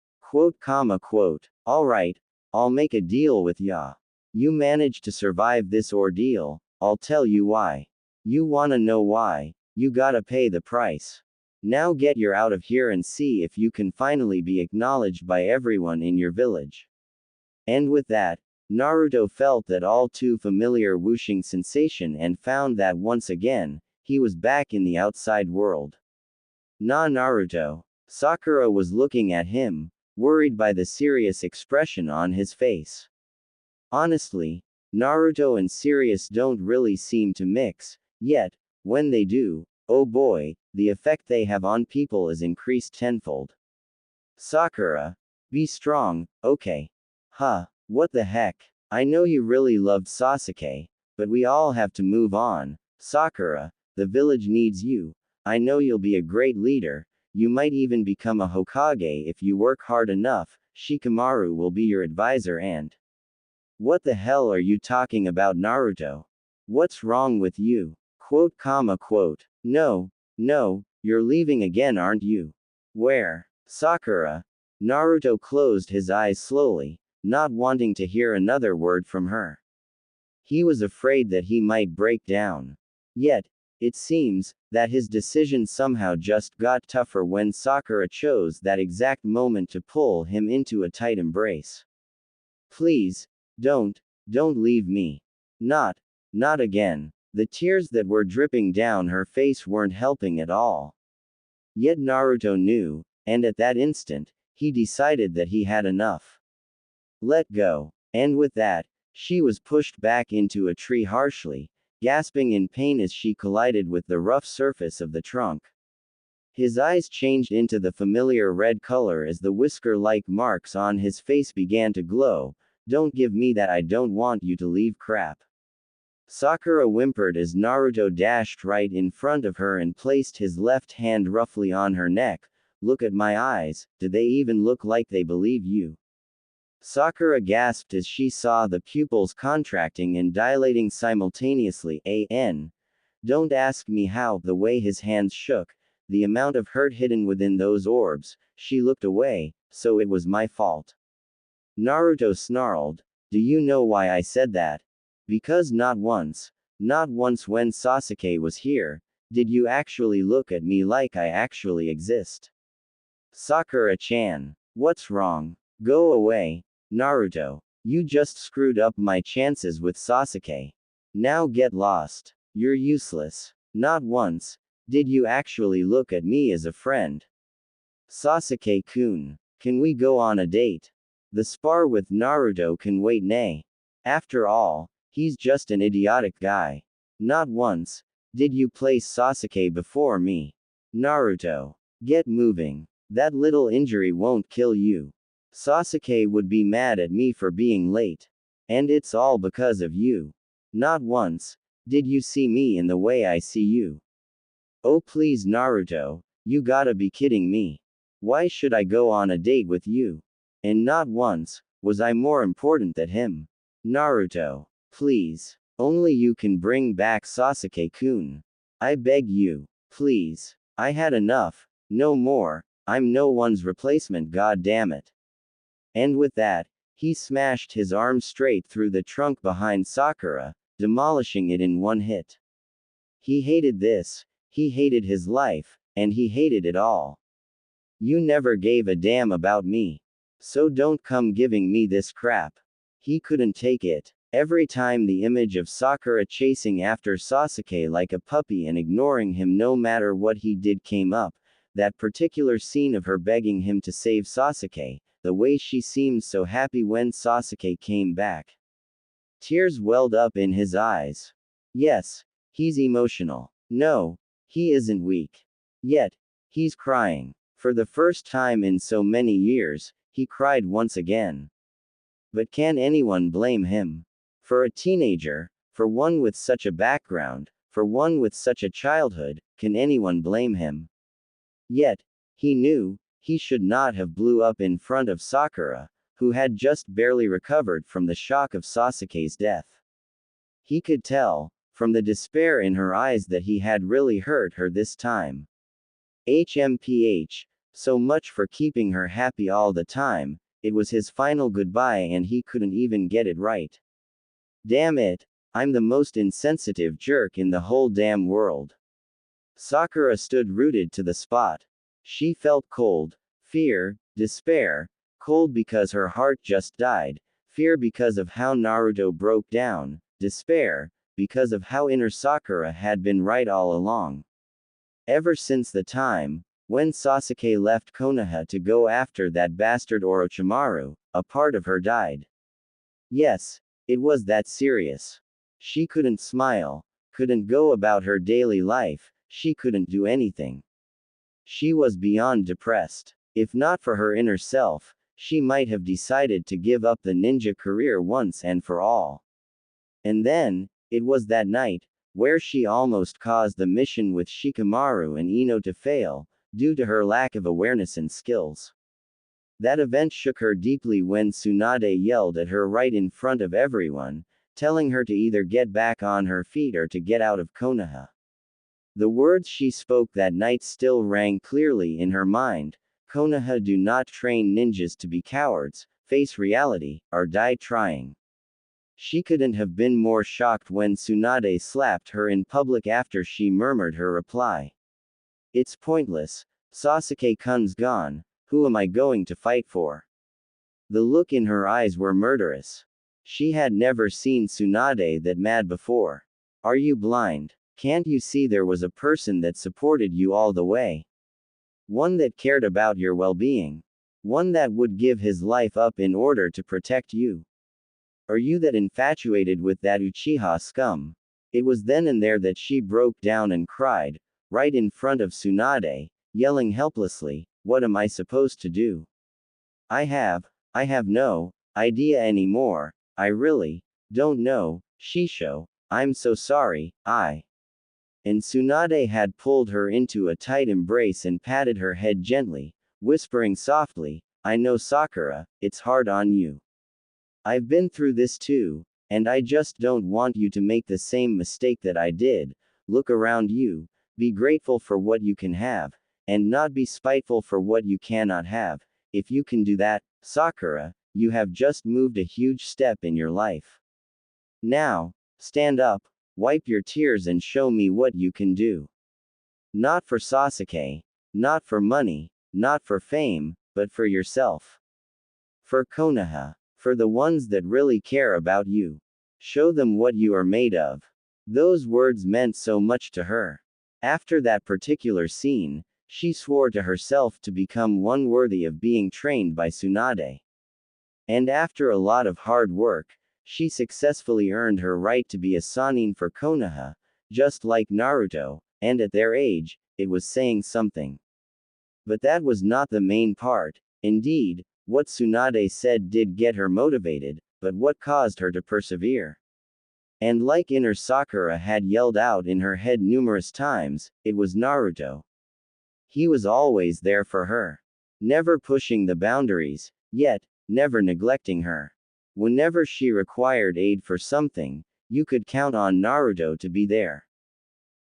[SPEAKER 1] Alright, I'll make a deal with ya. You manage to survive this ordeal, I'll tell you why. You wanna know why? You gotta pay the price. Now get your out of here and see if you can finally be acknowledged by everyone in your village. And with that, Naruto felt that all too familiar whooshing sensation and found that once again, he was back in the outside world. Naruto. Sakura was looking at him, worried by the serious expression on his face. Honestly, Naruto and serious don't really seem to mix, yet, when they do, oh boy, the effect they have on people is increased tenfold. Sakura. Be strong, okay. Huh, what the heck? I know you really loved Sasuke, but we all have to move on. Sakura, the village needs you. I know you'll be a great leader, you might even become a Hokage if you work hard enough. Shikamaru will be your advisor and. What the hell are you talking about, Naruto? What's wrong with you? Quote, quote. No, you're leaving again, aren't you? Where? Sakura. Naruto closed his eyes slowly, not wanting to hear another word from her. He was afraid that he might break down. Yet, it seems that his decision somehow just got tougher when Sakura chose that exact moment to pull him into a tight embrace. Please, don't leave me. Not again. The tears that were dripping down her face weren't helping at all. Yet Naruto knew, and at that instant, he decided that he had enough. Let go. And with that, she was pushed back into a tree harshly, gasping in pain as she collided with the rough surface of the trunk. His eyes changed into the familiar red color as the whisker-like marks on his face began to glow. Don't give me that, I don't want you to leave, crap. Sakura whimpered as Naruto dashed right in front of her and placed his left hand roughly on her neck. Look at my eyes, do they even look like they believe you? Sakura gasped as she saw the pupils contracting and dilating simultaneously. Don't ask me how. The way his hands shook, the amount of hurt hidden within those orbs. She looked away, so it was my fault. Naruto snarled. Do you know why I said that? Because not once when Sasuke was here, did you actually look at me like I actually exist. Sakura-chan. What's wrong? Go away. Naruto. You just screwed up my chances with Sasuke. Now get lost. You're useless. Not once did you actually look at me as a friend. Sasuke-kun. Can we go on a date? The spar with Naruto can wait, nay. After all, he's just an idiotic guy. Not once did you place Sasuke before me. Naruto. Get moving. That little injury won't kill you. Sasuke would be mad at me for being late. And it's all because of you. Not once did you see me in the way I see you. Oh please, Naruto, you gotta be kidding me. Why should I go on a date with you? And not once was I more important than him. Naruto. Please. Only you can bring back Sasuke-kun. I beg you. Please. I had enough. No more. I'm no one's replacement, god damn it. And with that, he smashed his arm straight through the trunk behind Sakura, demolishing it in one hit. He hated this, he hated his life, and he hated it all. You never gave a damn about me. So don't come giving me this crap. He couldn't take it. Every time the image of Sakura chasing after Sasuke like a puppy and ignoring him no matter what he did came up, that particular scene of her begging him to save Sasuke, the way she seemed so happy when Sasuke came back. Tears welled up in his eyes. Yes, he's emotional. No, he isn't weak. Yet, he's crying. For the first time in so many years, he cried once again. But can anyone blame him? For a teenager, for one with such a background, for one with such a childhood, can anyone blame him? Yet, he knew, he should not have blew up in front of Sakura, who had just barely recovered from the shock of Sasuke's death. He could tell, from the despair in her eyes, that he had really hurt her this time. HMPH, so much for keeping her happy all the time, it was his final goodbye and he couldn't even get it right. Damn it, I'm the most insensitive jerk in the whole damn world. Sakura stood rooted to the spot. She felt cold, fear, despair, cold because her heart just died, fear because of how Naruto broke down, despair, because of how inner Sakura had been right all along. Ever since the time, when Sasuke left Konoha to go after that bastard Orochimaru, a part of her died. Yes, it was that serious. She couldn't smile, couldn't go about her daily life, she couldn't do anything. She was beyond depressed. If not for her inner self, she might have decided to give up the ninja career once and for all. And then, it was that night, where she almost caused the mission with Shikamaru and Ino to fail, due to her lack of awareness and skills. That event shook her deeply when Tsunade yelled at her right in front of everyone, telling her to either get back on her feet or to get out of Konoha. The words she spoke that night still rang clearly in her mind. Konoha do not train ninjas to be cowards, face reality, or die trying. She couldn't have been more shocked when Tsunade slapped her in public after she murmured her reply. It's pointless. Sasuke-kun's gone, who am I going to fight for? The look in her eyes were murderous. She had never seen Tsunade that mad before. Are you blind? Can't you see there was a person that supported you all the way? One that cared about your well-being. One that would give his life up in order to protect you. Are you that infatuated with that Uchiha scum? It was then and there that she broke down and cried, right in front of Tsunade, yelling helplessly, what am I supposed to do? I have no idea anymore, I really don't know, Shisho, I'm so sorry, And Tsunade had pulled her into a tight embrace and patted her head gently, whispering softly, I know Sakura, it's hard on you. I've been through this too, and I just don't want you to make the same mistake that I did. Look around you, be grateful for what you can have, and not be spiteful for what you cannot have. If you can do that, Sakura, you have just moved a huge step in your life. Now, stand up, wipe your tears and show me what you can do. Not for Sasuke, not for money, not for fame, but for yourself. For Konoha. For the ones that really care about you. Show them what you are made of. Those words meant so much to her. After that particular scene, she swore to herself to become one worthy of being trained by Tsunade. And after a lot of hard work, she successfully earned her right to be a Sannin for Konoha, just like Naruto, and at their age, it was saying something. But that was not the main part. Indeed, what Tsunade said did get her motivated, but what caused her to persevere? And like inner Sakura had yelled out in her head numerous times, it was Naruto. He was always there for her. Never pushing the boundaries, yet, never neglecting her. Whenever she required aid for something, you could count on Naruto to be there.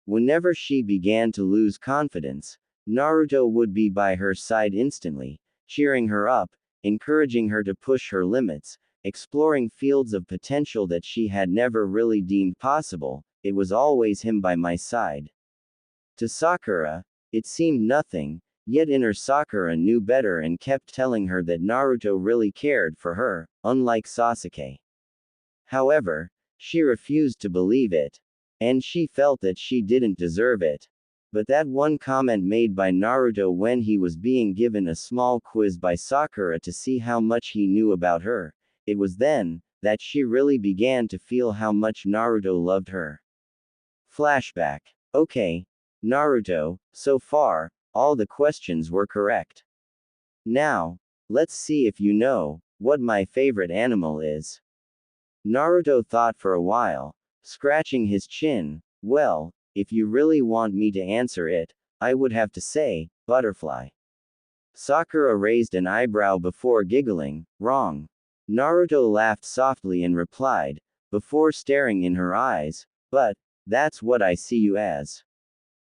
[SPEAKER 1] Whenever she began to lose confidence, Naruto would be by her side instantly, cheering her up, encouraging her to push her limits, exploring fields of potential that she had never really deemed possible. It was always him by my side. To Sakura, it seemed nothing, yet inner Sakura knew better and kept telling her that Naruto really cared for her, unlike Sasuke. However, she refused to believe it. And she felt that she didn't deserve it. But that one comment made by Naruto when he was being given a small quiz by Sakura to see how much he knew about her, it was then that she really began to feel how much Naruto loved her. Flashback. Okay, Naruto, so far, all the questions were correct. Now, let's see if you know what my favorite animal is. Naruto thought for a while, scratching his chin. Well, if you really want me to answer it, I would have to say, butterfly. Sakura raised an eyebrow before giggling, wrong. Naruto laughed softly and replied, before staring in her eyes, but, that's what I see you as.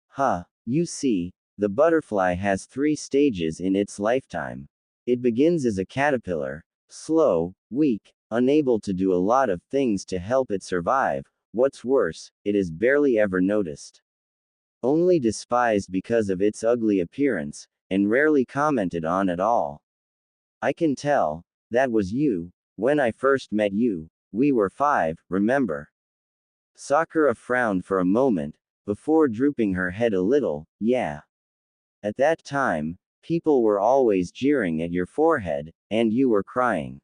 [SPEAKER 1] Huh, you see, the butterfly has 3 stages in its lifetime. It begins as a caterpillar, slow, weak, unable to do a lot of things to help it survive, What's worse, it is barely ever noticed. Only despised because of its ugly appearance, and rarely commented on at all. I can tell. That was you. When I first met you, we were 5, remember? Sakura frowned for a moment, before drooping her head a little. Yeah. At that time, people were always jeering at your forehead, and you were crying.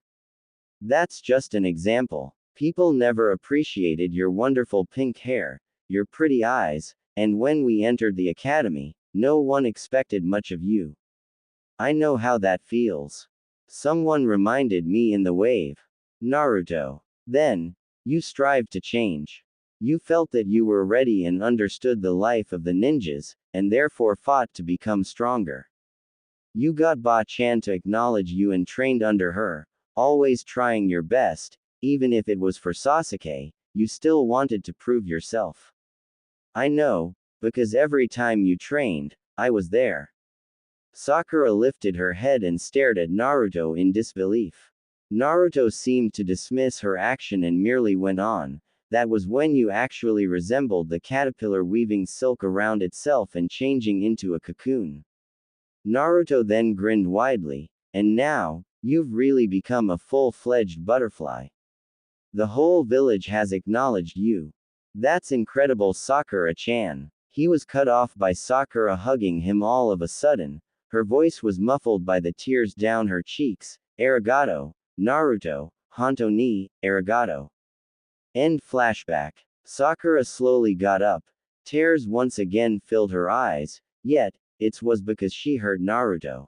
[SPEAKER 1] That's just an example. People never appreciated your wonderful pink hair, your pretty eyes, and when we entered the academy, no one expected much of you. I know how that feels. Someone reminded me in the wave. Naruto. Then, you strived to change. You felt that you were ready and understood the life of the ninjas, and therefore fought to become stronger. You got Ba-chan to acknowledge you and trained under her, always trying your best, even if it was for Sasuke, you still wanted to prove yourself. I know, because every time you trained, I was there. Sakura lifted her head and stared at Naruto in disbelief. Naruto seemed to dismiss her action and merely went on. That was when you actually resembled the caterpillar weaving silk around itself and changing into a cocoon. Naruto then grinned widely, and now, you've really become a full-fledged butterfly. The whole village has acknowledged you. That's incredible, Sakura-chan. He was cut off by Sakura hugging him all of a sudden. Her voice was muffled by the tears down her cheeks. Arigato, Naruto, Honto ni, arigato. End flashback. Sakura slowly got up. Tears once again filled her eyes, yet, it was because she hurt Naruto.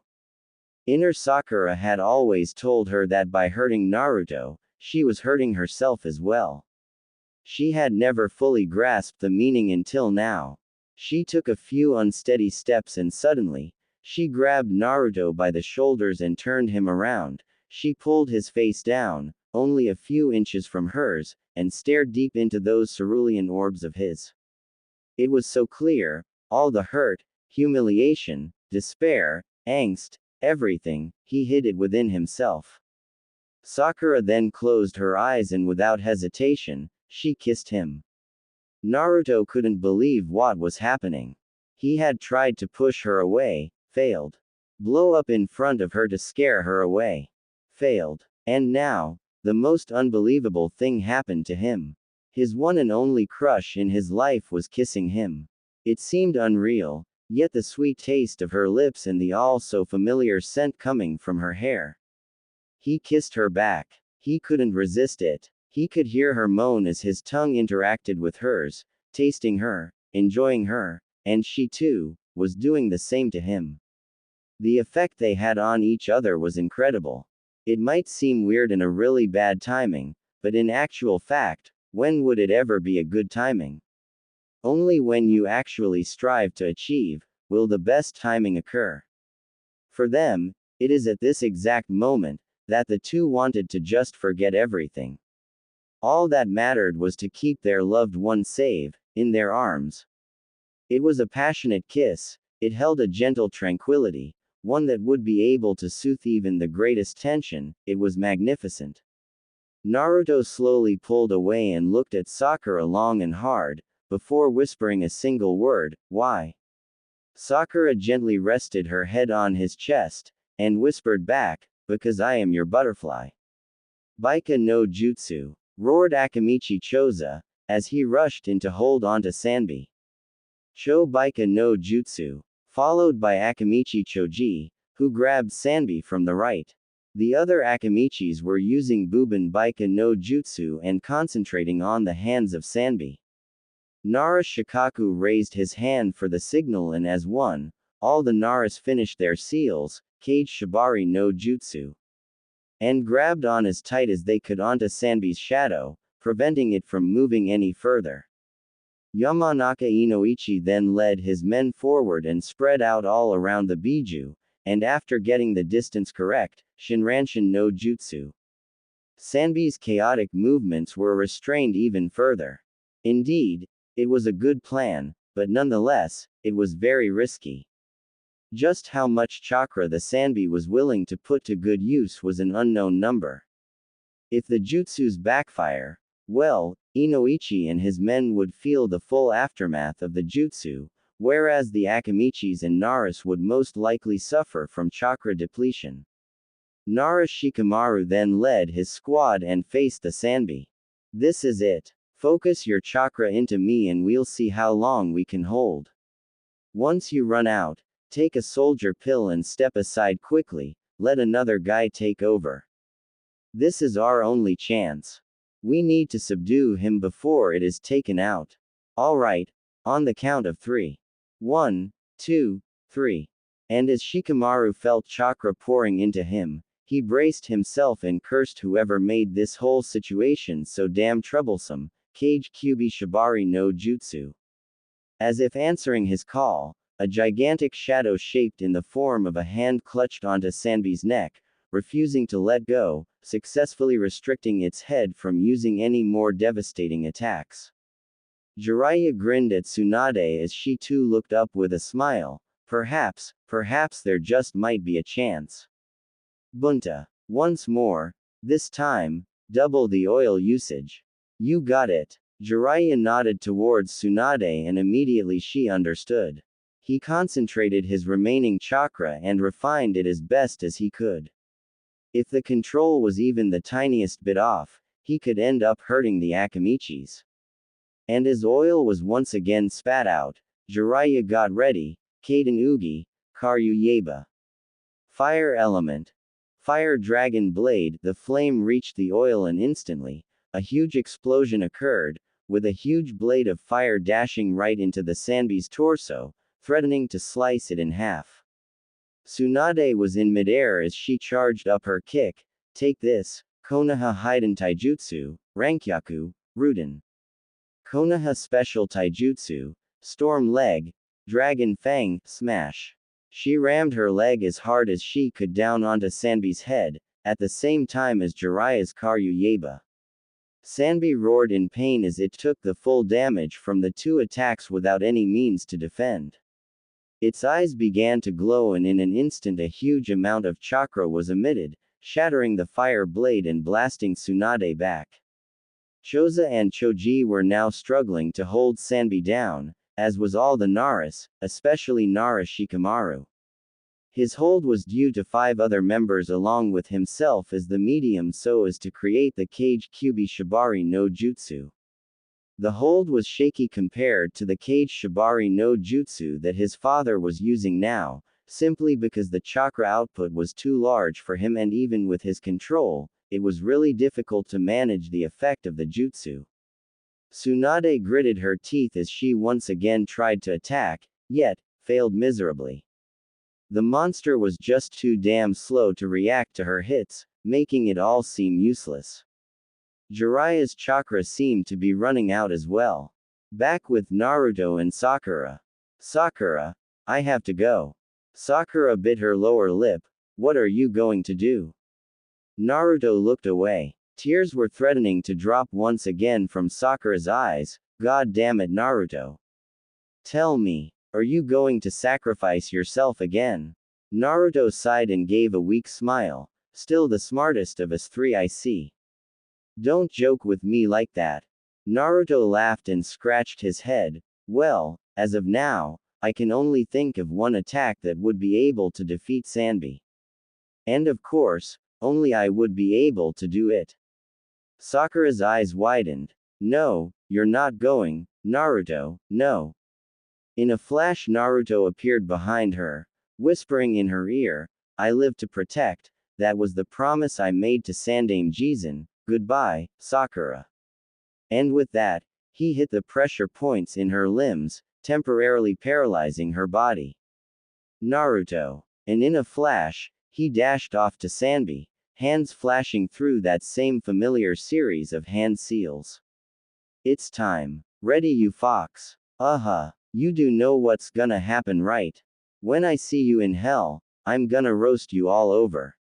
[SPEAKER 1] Inner Sakura had always told her that by hurting Naruto, she was hurting herself as well. She had never fully grasped the meaning until now. She took a few unsteady steps and suddenly, she grabbed Naruto by the shoulders and turned him around. She pulled his face down, only a few inches from hers, and stared deep into those cerulean orbs of his. It was so clear, all the hurt, humiliation, despair, angst, everything, he hid it within himself. Sakura then closed her eyes and without hesitation, she kissed him. Naruto couldn't believe what was happening. He had tried to push her away, failed. Blow up in front of her to scare her away. Failed. And now, the most unbelievable thing happened to him. His one and only crush in his life was kissing him. It seemed unreal, yet the sweet taste of her lips and the all-so-familiar scent coming from her hair. He kissed her back. He couldn't resist it. He could hear her moan as his tongue interacted with hers, tasting her, enjoying her, and she too, was doing the same to him. The effect they had on each other was incredible. It might seem weird and a really bad timing, but in actual fact, when would it ever be a good timing? Only when you actually strive to achieve, will the best timing occur. For them, it is at this exact moment, that the two wanted to just forget everything. All that mattered was to keep their loved one safe, in their arms. It was a passionate kiss, it held a gentle tranquility, one that would be able to soothe even the greatest tension. It was magnificent. Naruto slowly pulled away and looked at Sakura long and hard, before whispering a single word, "Why?" Sakura gently rested her head on his chest, and whispered back, "Because I am your butterfly." "Baika no jutsu," roared Akamichi Choza, as he rushed in to hold onto Sanbi. Cho Baika no jutsu, followed by Akamichi Choji, who grabbed Sanbi from the right. The other Akamichis were using Buban Baika no jutsu and concentrating on the hands of Sanbi. Nara Shikaku raised his hand for the signal and as one, all the Naras finished their seals, Kage Shibari no jutsu, and grabbed on as tight as they could onto Sanbi's shadow, preventing it from moving any further. Yamanaka Inoichi then led his men forward and spread out all around the Biju, and after getting the distance correct, Shinranshin no jutsu. Sanbi's chaotic movements were restrained even further. Indeed, it was a good plan, but nonetheless, it was very risky. Just how much chakra the Sanbi was willing to put to good use was an unknown number. If the jutsus backfire, Well, Inoichi and his men would feel the full aftermath of the jutsu, whereas the Akamichis and Naras would most likely suffer from chakra depletion. Nara Shikamaru then led his squad and faced the Sanbi. This is it. Focus your chakra into me and we'll see how long we can hold. Once you run out, take a soldier pill and step aside quickly, let another guy take over. This is our only chance. We need to subdue him before it is taken out. Alright, on the count of 3. 1, 2, 3. And as Shikamaru felt chakra pouring into him, he braced himself and cursed whoever made this whole situation so damn troublesome, Kage Kyubi Shibari no Jutsu. As if answering his call, a gigantic shadow shaped in the form of a hand clutched onto Sanbi's neck, refusing to let go, successfully restricting its head from using any more devastating attacks. Jiraiya grinned at Tsunade as she too looked up with a smile. Perhaps there just might be a chance. Bunta. Once more, this time, double the oil usage. You got it. Jiraiya nodded towards Tsunade and immediately she understood. He concentrated his remaining chakra and refined it as best as he could. If the control was even the tiniest bit off, he could end up hurting the Akamichis. And as oil was once again spat out, Jiraiya got ready. Kaden Ugi, Karyu Yeba. Fire element. Fire dragon blade. The flame reached the oil and instantly, a huge explosion occurred, with a huge blade of fire dashing right into the Sanbi's torso, threatening to slice it in half. Tsunade was in midair as she charged up her kick. Take this, Konoha Hiden Taijutsu, Rankyaku, Ruden. Konoha Special Taijutsu, Storm Leg, Dragon Fang, Smash. She rammed her leg as hard as she could down onto Sanbi's head, at the same time as Jiraiya's Karyu Yeba. Sanbi roared in pain as it took the full damage from the two attacks without any means to defend. Its eyes began to glow and in an instant a huge amount of chakra was emitted, shattering the fire blade and blasting Tsunade back. Choza and Choji were now struggling to hold Sanbi down, as was all the Naras, especially Nara Shikamaru. His hold was due to 5 other members along with himself as the medium so as to create the Kage Kyubi Shibari no Jutsu. The hold was shaky compared to the Kage Shibari no Jutsu that his father was using now, simply because the chakra output was too large for him and even with his control, it was really difficult to manage the effect of the jutsu. Tsunade gritted her teeth as she once again tried to attack, yet, failed miserably. The monster was just too damn slow to react to her hits, making it all seem useless. Jiraiya's chakra seemed to be running out as well. Back with Naruto and Sakura. Sakura, I have to go. Sakura bit her lower lip. What are you going to do? Naruto looked away. Tears were threatening to drop once again from Sakura's eyes. God damn it, Naruto. Tell me, are you going to sacrifice yourself again? Naruto sighed and gave a weak smile. Still the smartest of us three, I see. Don't joke with me like that. Naruto laughed and scratched his head. Well, as of now, I can only think of one attack that would be able to defeat Sanbi. And of course, only I would be able to do it. Sakura's eyes widened. No, you're not going, Naruto, no. In a flash Naruto appeared behind her, whispering in her ear, I live to protect, that was the promise I made to Sandaime Jizen, goodbye, Sakura. And with that, he hit the pressure points in her limbs, temporarily paralyzing her body. Naruto. And in a flash, he dashed off to Sanbi, hands flashing through that same familiar series of hand seals. It's time. Ready you fox. You do know what's gonna happen right? When I see you in hell, I'm gonna roast you all over.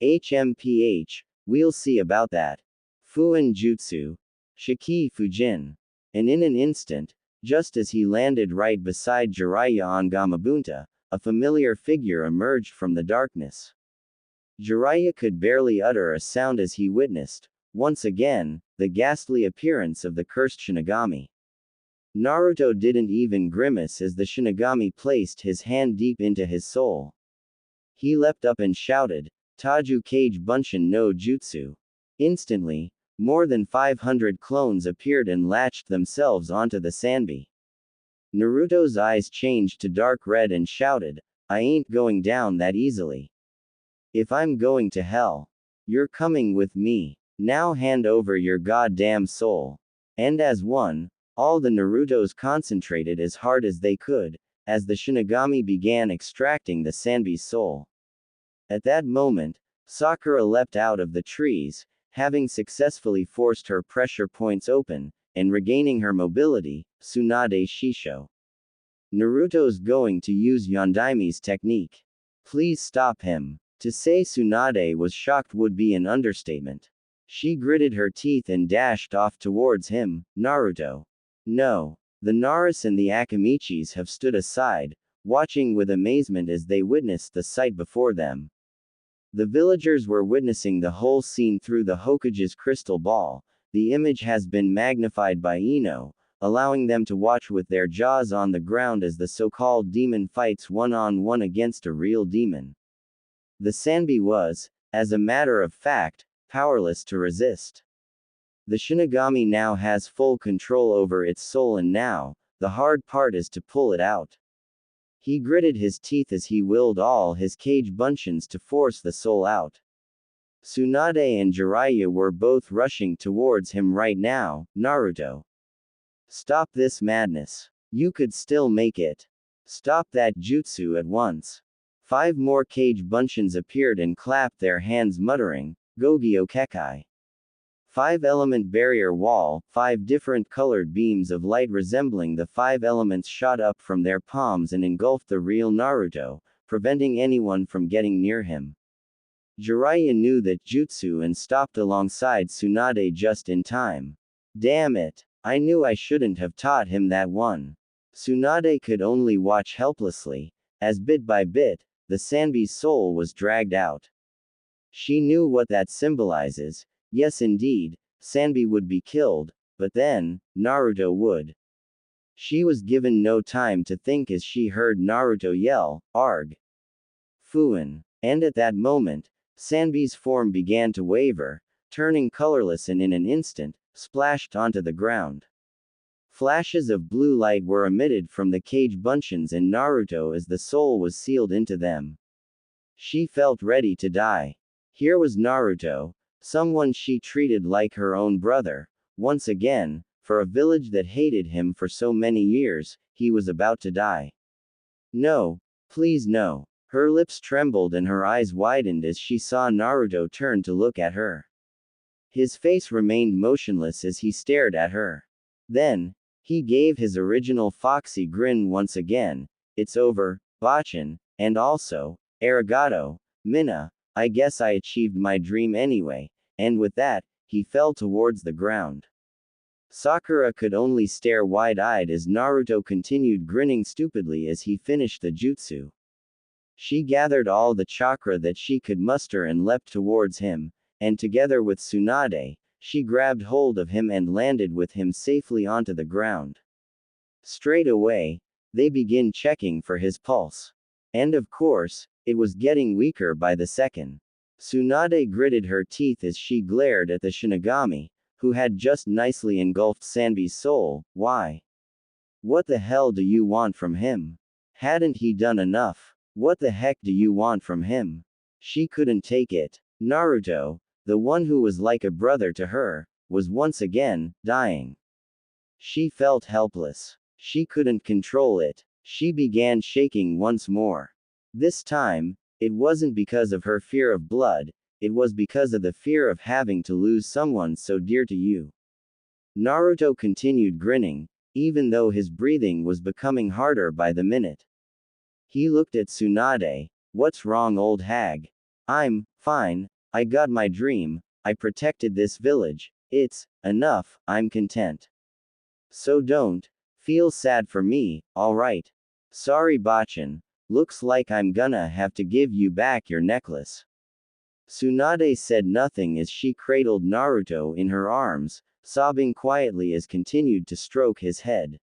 [SPEAKER 1] HMPH, we'll see about that. Fuin Jutsu. Shiki Fujin. And in an instant, just as he landed right beside Jiraiya on Gamabunta, a familiar figure emerged from the darkness. Jiraiya could barely utter a sound as he witnessed, once again, the ghastly appearance of the cursed Shinigami. Naruto didn't even grimace as the Shinigami placed his hand deep into his soul. He leapt up and shouted, Taju Kage Bunshin no Jutsu. Instantly, more than 500 clones appeared and latched themselves onto the Sanbi. Naruto's eyes changed to dark red and shouted, I ain't going down that easily. If I'm going to hell, you're coming with me. Now hand over your goddamn soul. And as one, all the Narutos concentrated as hard as they could, as the Shinigami began extracting the Sanbi's soul. At that moment, Sakura leapt out of the trees, having successfully forced her pressure points open, and regaining her mobility, Tsunade Shisho. Naruto's going to use Yondaimi's technique. Please stop him. To say Tsunade was shocked would be an understatement. She gritted her teeth and dashed off towards him, Naruto. No. The Naras and the Akamichis have stood aside, watching with amazement as they witnessed the sight before them. The villagers were witnessing the whole scene through the Hokage's crystal ball. The image has been magnified by Ino, allowing them to watch with their jaws on the ground as the so-called demon fights one-on-one against a real demon. The Sanbi was, as a matter of fact, powerless to resist. The Shinigami now has full control over its soul, and now, the hard part is to pull it out. He gritted his teeth as he willed all his Kage Bunshins to force the soul out. Tsunade and Jiraiya were both rushing towards him right now. Naruto. Stop this madness. You could still make it. Stop that jutsu at once. 5 more Kage Bunshins appeared and clapped their hands muttering, Gogyo Kekai. 5-element barrier wall, 5 different colored beams of light resembling the 5 elements shot up from their palms and engulfed the real Naruto, preventing anyone from getting near him. Jiraiya knew that jutsu and stopped alongside Tsunade just in time. Damn it! I knew I shouldn't have taught him that one. Tsunade could only watch helplessly, as bit by bit, the Sanbi's soul was dragged out. She knew what that symbolizes. Yes indeed, Sanbi would be killed, but then, Naruto would. She was given no time to think as she heard Naruto yell, Arg! Fuin. And at that moment, Sanbi's form began to waver, turning colorless and in an instant, splashed onto the ground. Flashes of blue light were emitted from the Kage Bunshins and Naruto as the soul was sealed into them. She felt ready to die. Here was Naruto, someone she treated like her own brother. Once again, for a village that hated him for so many years, he was about to die. No. Please no. Her lips trembled and her eyes widened as she saw Naruto turn to look at her. His face remained motionless as he stared at her. Then, he gave his original foxy grin once again. It's over, Bachin, and also, arigato, Mina, I guess I achieved my dream anyway. And with that, he fell towards the ground. Sakura could only stare wide-eyed as Naruto continued grinning stupidly as he finished the jutsu. She gathered all the chakra that she could muster and leapt towards him, and together with Tsunade, she grabbed hold of him and landed with him safely onto the ground. Straight away, they begin checking for his pulse. And of course, it was getting weaker by the second. Tsunade gritted her teeth as she glared at the Shinigami, who had just nicely engulfed Sanbi's soul. Why? What the hell do you want from him? Hadn't he done enough? What the heck do you want from him? She couldn't take it. Naruto, the one who was like a brother to her, was once again dying. She felt helpless. She couldn't control it. She began shaking once more. This time, it wasn't because of her fear of blood, it was because of the fear of having to lose someone so dear to you. Naruto continued grinning, even though his breathing was becoming harder by the minute. He looked at Tsunade. What's wrong, old hag? I'm fine, I got my dream, I protected this village, it's enough, I'm content. So don't feel sad for me, alright? Sorry Bachin, looks like I'm gonna have to give you back your necklace. Tsunade said nothing as she cradled Naruto in her arms, sobbing quietly as continued to stroke his head.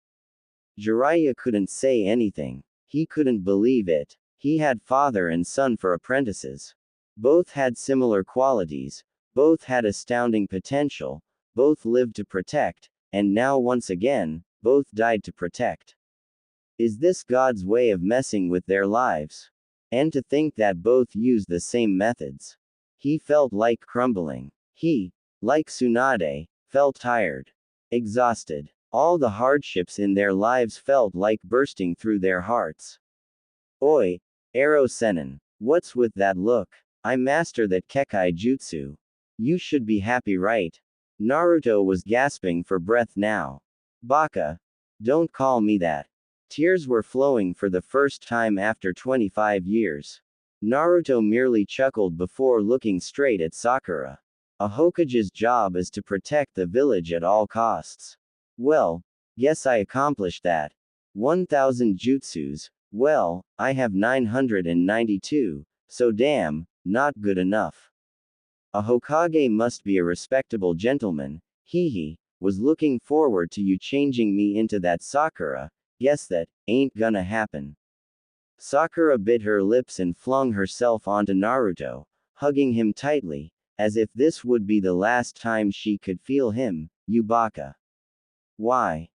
[SPEAKER 1] Jiraiya couldn't say anything. He couldn't believe it. He had father and son for apprentices. Both had similar qualities, both had astounding potential, both lived to protect, and now once again, both died to protect. Is this God's way of messing with their lives? And to think that both used the same methods. He felt like crumbling. He, like Tsunade, felt tired. Exhausted. All the hardships in their lives felt like bursting through their hearts. Oi, Ero Sennin, what's with that look? I master that Kekai Jutsu. You should be happy, right? Naruto was gasping for breath now. Baka. Don't call me that. Tears were flowing for the first time after 25 years. Naruto merely chuckled before looking straight at Sakura. A Hokage's job is to protect the village at all costs. Well, guess I accomplished that. 1,000 jutsus, well, I have 992, so damn, not good enough. A Hokage must be a respectable gentleman, he was looking forward to you changing me into that Sakura, guess that, ain't gonna happen. Sakura bit her lips and flung herself onto Naruto, hugging him tightly, as if this would be the last time she could feel him, you baka. Why,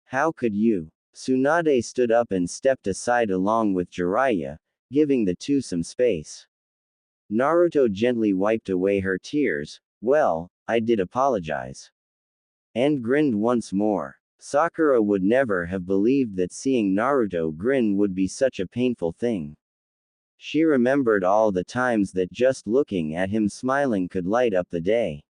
[SPEAKER 1] how could you? Tsunade stood up and stepped aside along with Jiraiya, giving the two some space. Naruto gently wiped away her tears, well, I did apologize. And grinned once more. Sakura would never have believed that seeing Naruto grin would be such a painful thing. She remembered all the times that just looking at him smiling could light up the day.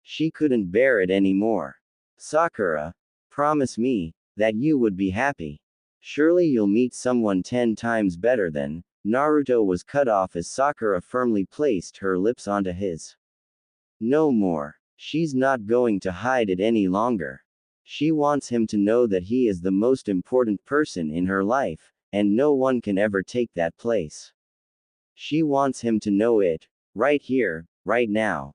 [SPEAKER 1] She couldn't bear it anymore. Sakura, promise me that you would be happy. Surely you'll meet someone 10 times better than. Naruto was cut off as Sakura firmly placed her lips onto his. No more. She's not going to hide it any longer. She wants him to know that he is the most important person in her life, and no one can ever take that place. She wants him to know it, right here, right now.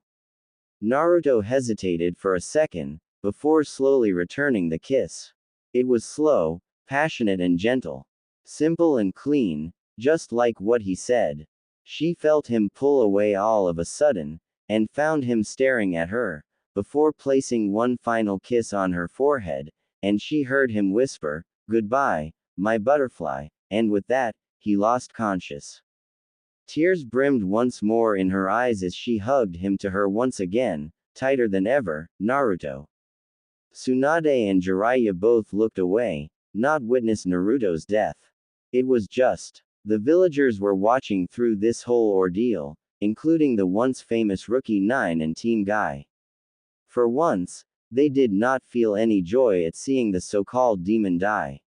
[SPEAKER 1] Naruto hesitated for a second, before slowly returning the kiss. It was slow, passionate and gentle. Simple and clean, just like what he said. She felt him pull away all of a sudden, and found him staring at her, before placing one final kiss on her forehead, and she heard him whisper, "Goodbye, my butterfly," and with that, he lost conscious. Tears brimmed once more in her eyes as she hugged him to her once again, tighter than ever. Naruto. Tsunade and Jiraiya both looked away, not witness Naruto's death. It was just. The villagers were watching through this whole ordeal, including the once famous Rookie 9 and Team Guy. For once, they did not feel any joy at seeing the so-called demon die.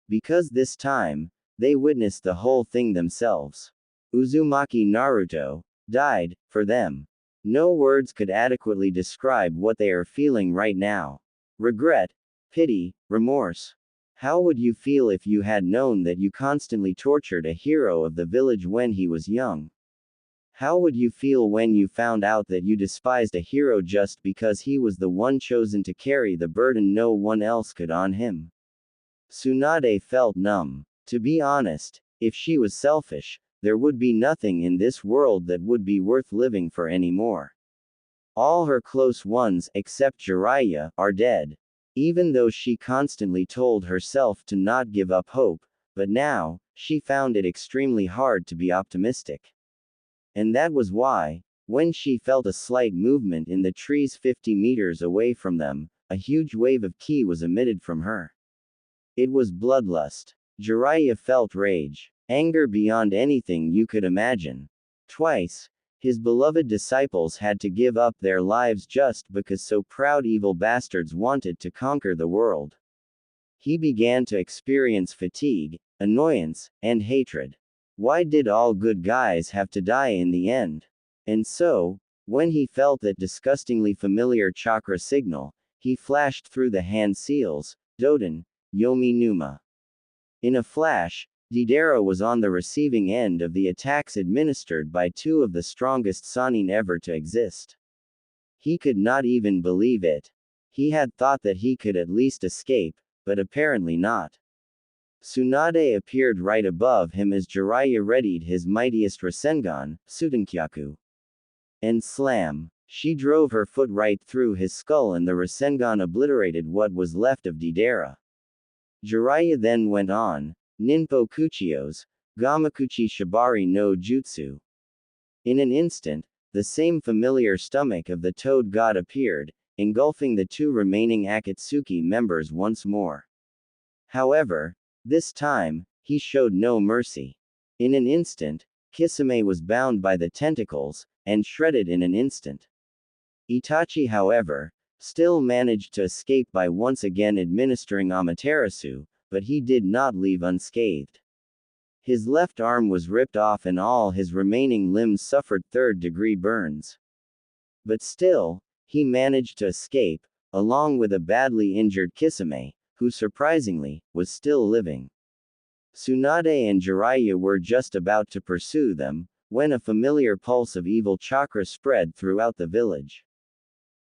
[SPEAKER 1] Because this time, they witnessed the whole thing themselves. Uzumaki Naruto died, for them. No words could adequately describe what they are feeling right now. Regret, pity, remorse. How would you feel if you had known that you constantly tortured a hero of the village when he was young? How would you feel when you found out that you despised a hero just because he was the one chosen to carry the burden no one else could on him? Tsunade felt numb. To be honest, if she was selfish, there would be nothing in this world that would be worth living for anymore. All her close ones, except Jiraiya, are dead. Even though she constantly told herself to not give up hope, but now, she found it extremely hard to be optimistic. And that was why, when she felt a slight movement in the trees 50 meters away from them, a huge wave of ki was emitted from her. It was bloodlust. Jiraiya felt rage, anger beyond anything you could imagine. Twice, his beloved disciples had to give up their lives just because so proud evil bastards wanted to conquer the world. He began to experience fatigue, annoyance, and hatred. Why did all good guys have to die in the end? And so, when he felt that disgustingly familiar chakra signal, he flashed through the hand seals, Doden, Yomi Numa. In a flash, Deidara was on the receiving end of the attacks administered by two of the strongest Sannin ever to exist. He could not even believe it. He had thought that he could at least escape, but apparently not. Tsunade appeared right above him as Jiraiya readied his mightiest Rasengan, Sutenkyaku. And slam! She drove her foot right through his skull and the Rasengan obliterated what was left of Deidara. Jiraiya then went on, Ninpo Kuchios, Gamakuchi Shibari no Jutsu. In an instant, the same familiar stomach of the Toad God appeared, engulfing the two remaining Akatsuki members once more. However, this time, he showed no mercy. In an instant, Kisame was bound by the tentacles, and shredded in an instant. Itachi, however, still managed to escape by once again administering Amaterasu, but he did not leave unscathed. His left arm was ripped off and all his remaining limbs suffered third-degree burns. But still, he managed to escape, along with a badly injured Kisame, who surprisingly, was still living. Tsunade and Jiraiya were just about to pursue them, when a familiar pulse of evil chakra spread throughout the village.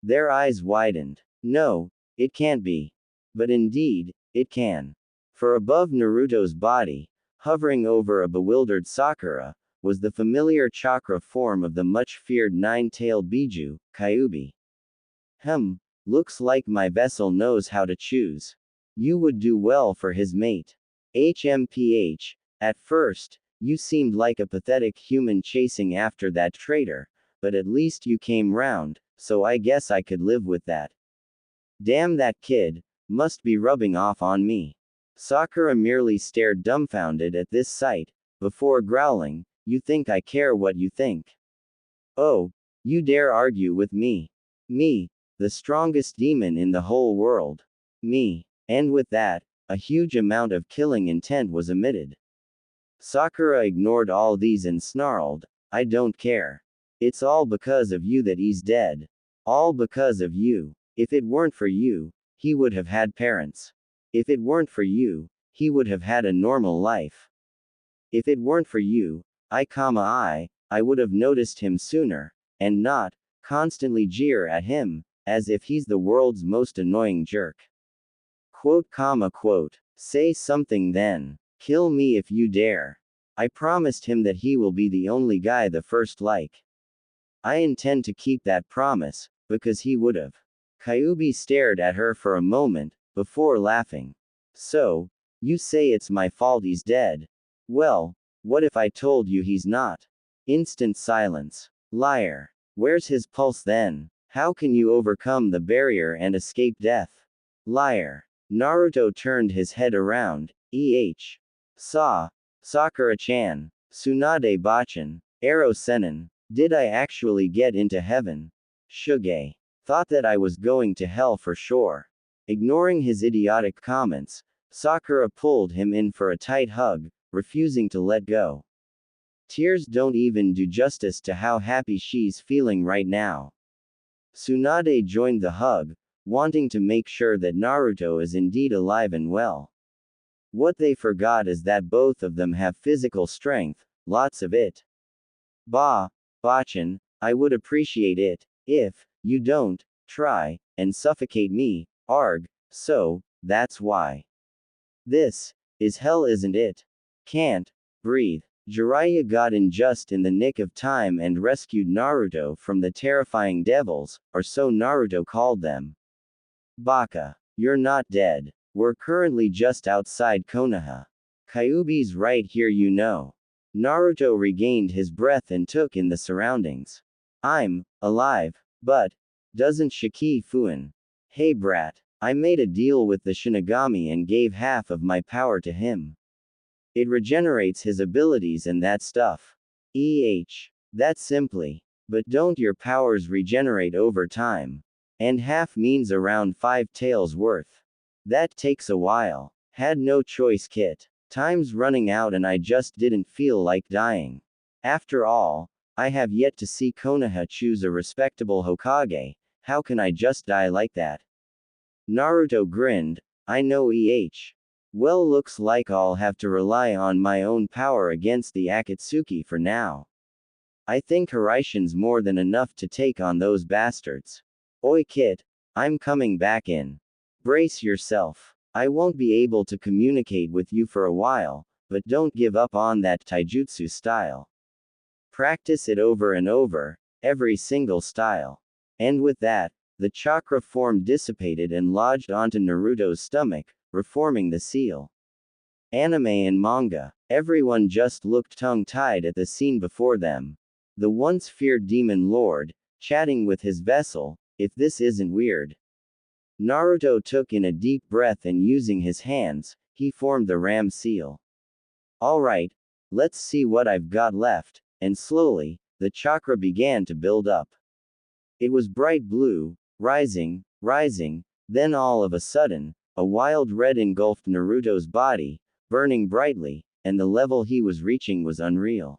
[SPEAKER 1] Their eyes widened. No, it can't be. But indeed, it can. For above Naruto's body, hovering over a bewildered Sakura, was the familiar chakra form of the much-feared nine-tailed Biju, Kyuubi. Looks like my vessel knows how to choose. You would do well for his mate. HMPH, at first, you seemed like a pathetic human chasing after that traitor, but at least you came round, so I guess I could live with that. Damn, that kid must be rubbing off on me. Sakura merely stared dumbfounded at this sight, before growling, You think I care what you think? Oh, you dare argue with me? Me, the strongest demon in the whole world. Me. And with that, a huge amount of killing intent was emitted. Sakura ignored all these and snarled, I don't care. It's all because of you that he's dead. All because of you. If it weren't for you, he would have had parents. If it weren't for you, he would have had a normal life. If it weren't for you, I would have noticed him sooner, and not constantly jeer at him, as if he's the world's most annoying jerk. Quote. Say something then. Kill me if you dare. I promised him that he will be the only guy the first like. I intend to keep that promise, because he would've. Kyuubi stared at her for a moment, before laughing. So, you say it's my fault he's dead? Well, what if I told you he's not? Instant silence. Liar. Where's his pulse then? How can you overcome the barrier and escape death? Liar. Naruto turned his head around. Sakura-chan. Tsunade Bachan. Ero Sennin. Did I actually get into heaven? Shuge. Thought that I was going to hell for sure. Ignoring his idiotic comments, Sakura pulled him in for a tight hug, refusing to let go. Tears don't even do justice to how happy she's feeling right now. Tsunade joined the hug, wanting to make sure that Naruto is indeed alive and well. What they forgot is that both of them have physical strength, lots of it. Bachan, I would appreciate it, if you don't try and suffocate me, arg, so, that's why. This is hell, isn't it? Can't breathe. Jiraiya got in just in the nick of time and rescued Naruto from the terrifying devils, or so Naruto called them. Baka. You're not dead. We're currently just outside Konoha. Kyuubi's right here, you know. Naruto regained his breath and took in the surroundings. I'm alive, but doesn't Shiki Fuin? Hey brat, I made a deal with the Shinigami and gave half of my power to him. It regenerates his abilities and that stuff. That simply. But don't your powers regenerate over time? And half means around 5 taels worth. That takes a while. Had no choice, Kit. Time's running out and I just didn't feel like dying. After all, I have yet to see Konoha choose a respectable Hokage. How can I just die like that? Naruto grinned. I know. Well, looks like I'll have to rely on my own power against the Akatsuki for now. I think Hiraishin's more than enough to take on those bastards. Oi kid, I'm coming back in. Brace yourself. I won't be able to communicate with you for a while, but don't give up on that taijutsu style. Practice it over and over, every single style. And with that, the chakra form dissipated and lodged onto Naruto's stomach, reforming the seal. Anime and manga. Everyone just looked tongue-tied at the scene before them. The once feared demon lord, chatting with his vessel, if this isn't weird. Naruto took in a deep breath and using his hands, he formed the ram seal. Alright, let's see what I've got left, and slowly, the chakra began to build up. It was bright blue, rising, then all of a sudden, a wild red engulfed Naruto's body, burning brightly, and the level he was reaching was unreal.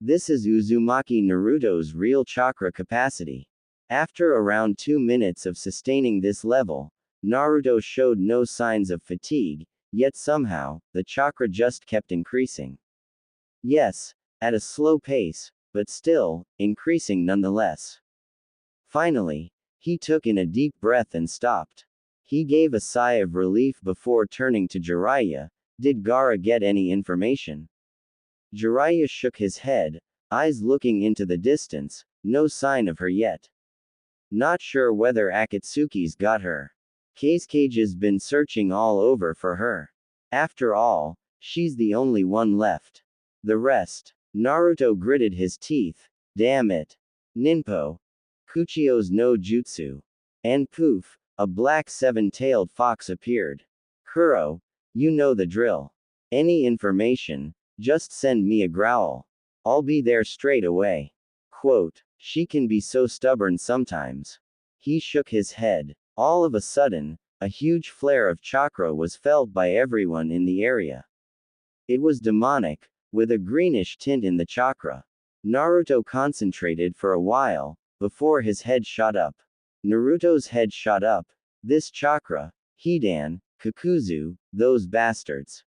[SPEAKER 1] This is Uzumaki Naruto's real chakra capacity. After around 2 minutes of sustaining this level, Naruto showed no signs of fatigue, yet somehow, the chakra just kept increasing. Yes, at a slow pace, but still, increasing nonetheless. Finally, he took in a deep breath and stopped. He gave a sigh of relief before turning to Jiraiya. Did Gaara get any information? Jiraiya shook his head, eyes looking into the distance, no sign of her yet. Not sure whether Akatsuki's got her. Cage's been searching all over for her. After all, she's the only one left. The rest. Naruto gritted his teeth. Damn it. Ninpo. Kuchio's no jutsu. And poof, a black seven-tailed fox appeared. Kuro, you know the drill. Any information, just send me a growl. I'll be there straight away. Quote, she can be so stubborn sometimes. He shook his head. All of a sudden, a huge flare of chakra was felt by everyone in the area. It was demonic, with a greenish tint in the chakra. Naruto concentrated for a while, before his head shot up. Naruto's head shot up. This chakra, Hidan, Kakuzu, those bastards.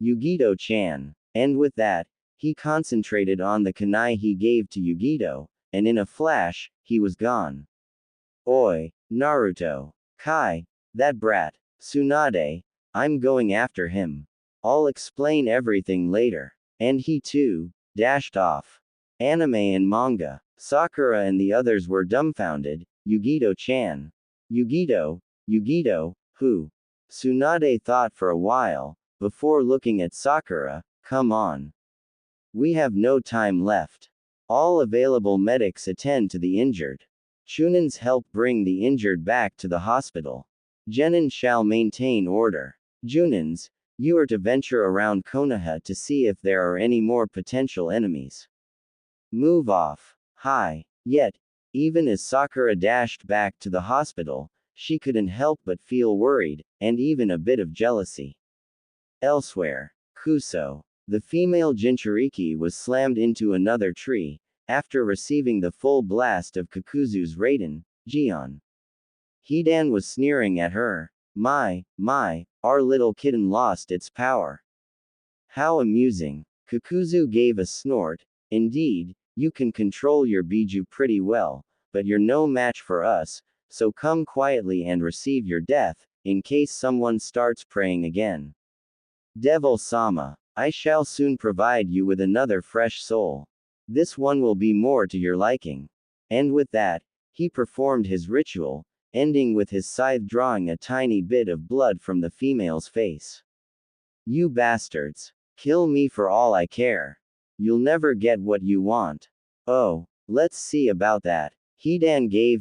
[SPEAKER 1] Yugito-chan. And with that, he concentrated on the kunai he gave to Yugito, and in a flash, he was gone. Oi, Naruto. Kai, that brat, Tsunade, I'm going after him. I'll explain everything later. And he too, dashed off. Anime and manga. Sakura and the others were dumbfounded. Yugito-chan. Yugito, who? Tsunade thought for a while, before looking at Sakura. Come on. We have no time left. All available medics attend to the injured. Chunins help bring the injured back to the hospital. Genin shall maintain order. Junins, you are to venture around Konoha to see if there are any more potential enemies. Move off. Hi. Yet, even as Sakura dashed back to the hospital, she couldn't help but feel worried, and even a bit of jealousy. Elsewhere, Kuso, the female Jinchuriki, was slammed into another tree, after receiving the full blast of Kakuzu's Raiden, Gion. Hidan was sneering at her. My, our little kitten lost its power. How amusing. Kakuzu gave a snort. Indeed, you can control your Biju pretty well, but you're no match for us, so come quietly and receive your death, in case someone starts praying again. Devil-sama, I shall soon provide you with another fresh soul. This one will be more to your liking. And with that, he performed his ritual, ending with his scythe drawing a tiny bit of blood from the female's face. You bastards. Kill me for all I care. You'll never get what you want. Oh, let's see about that. Hidan gave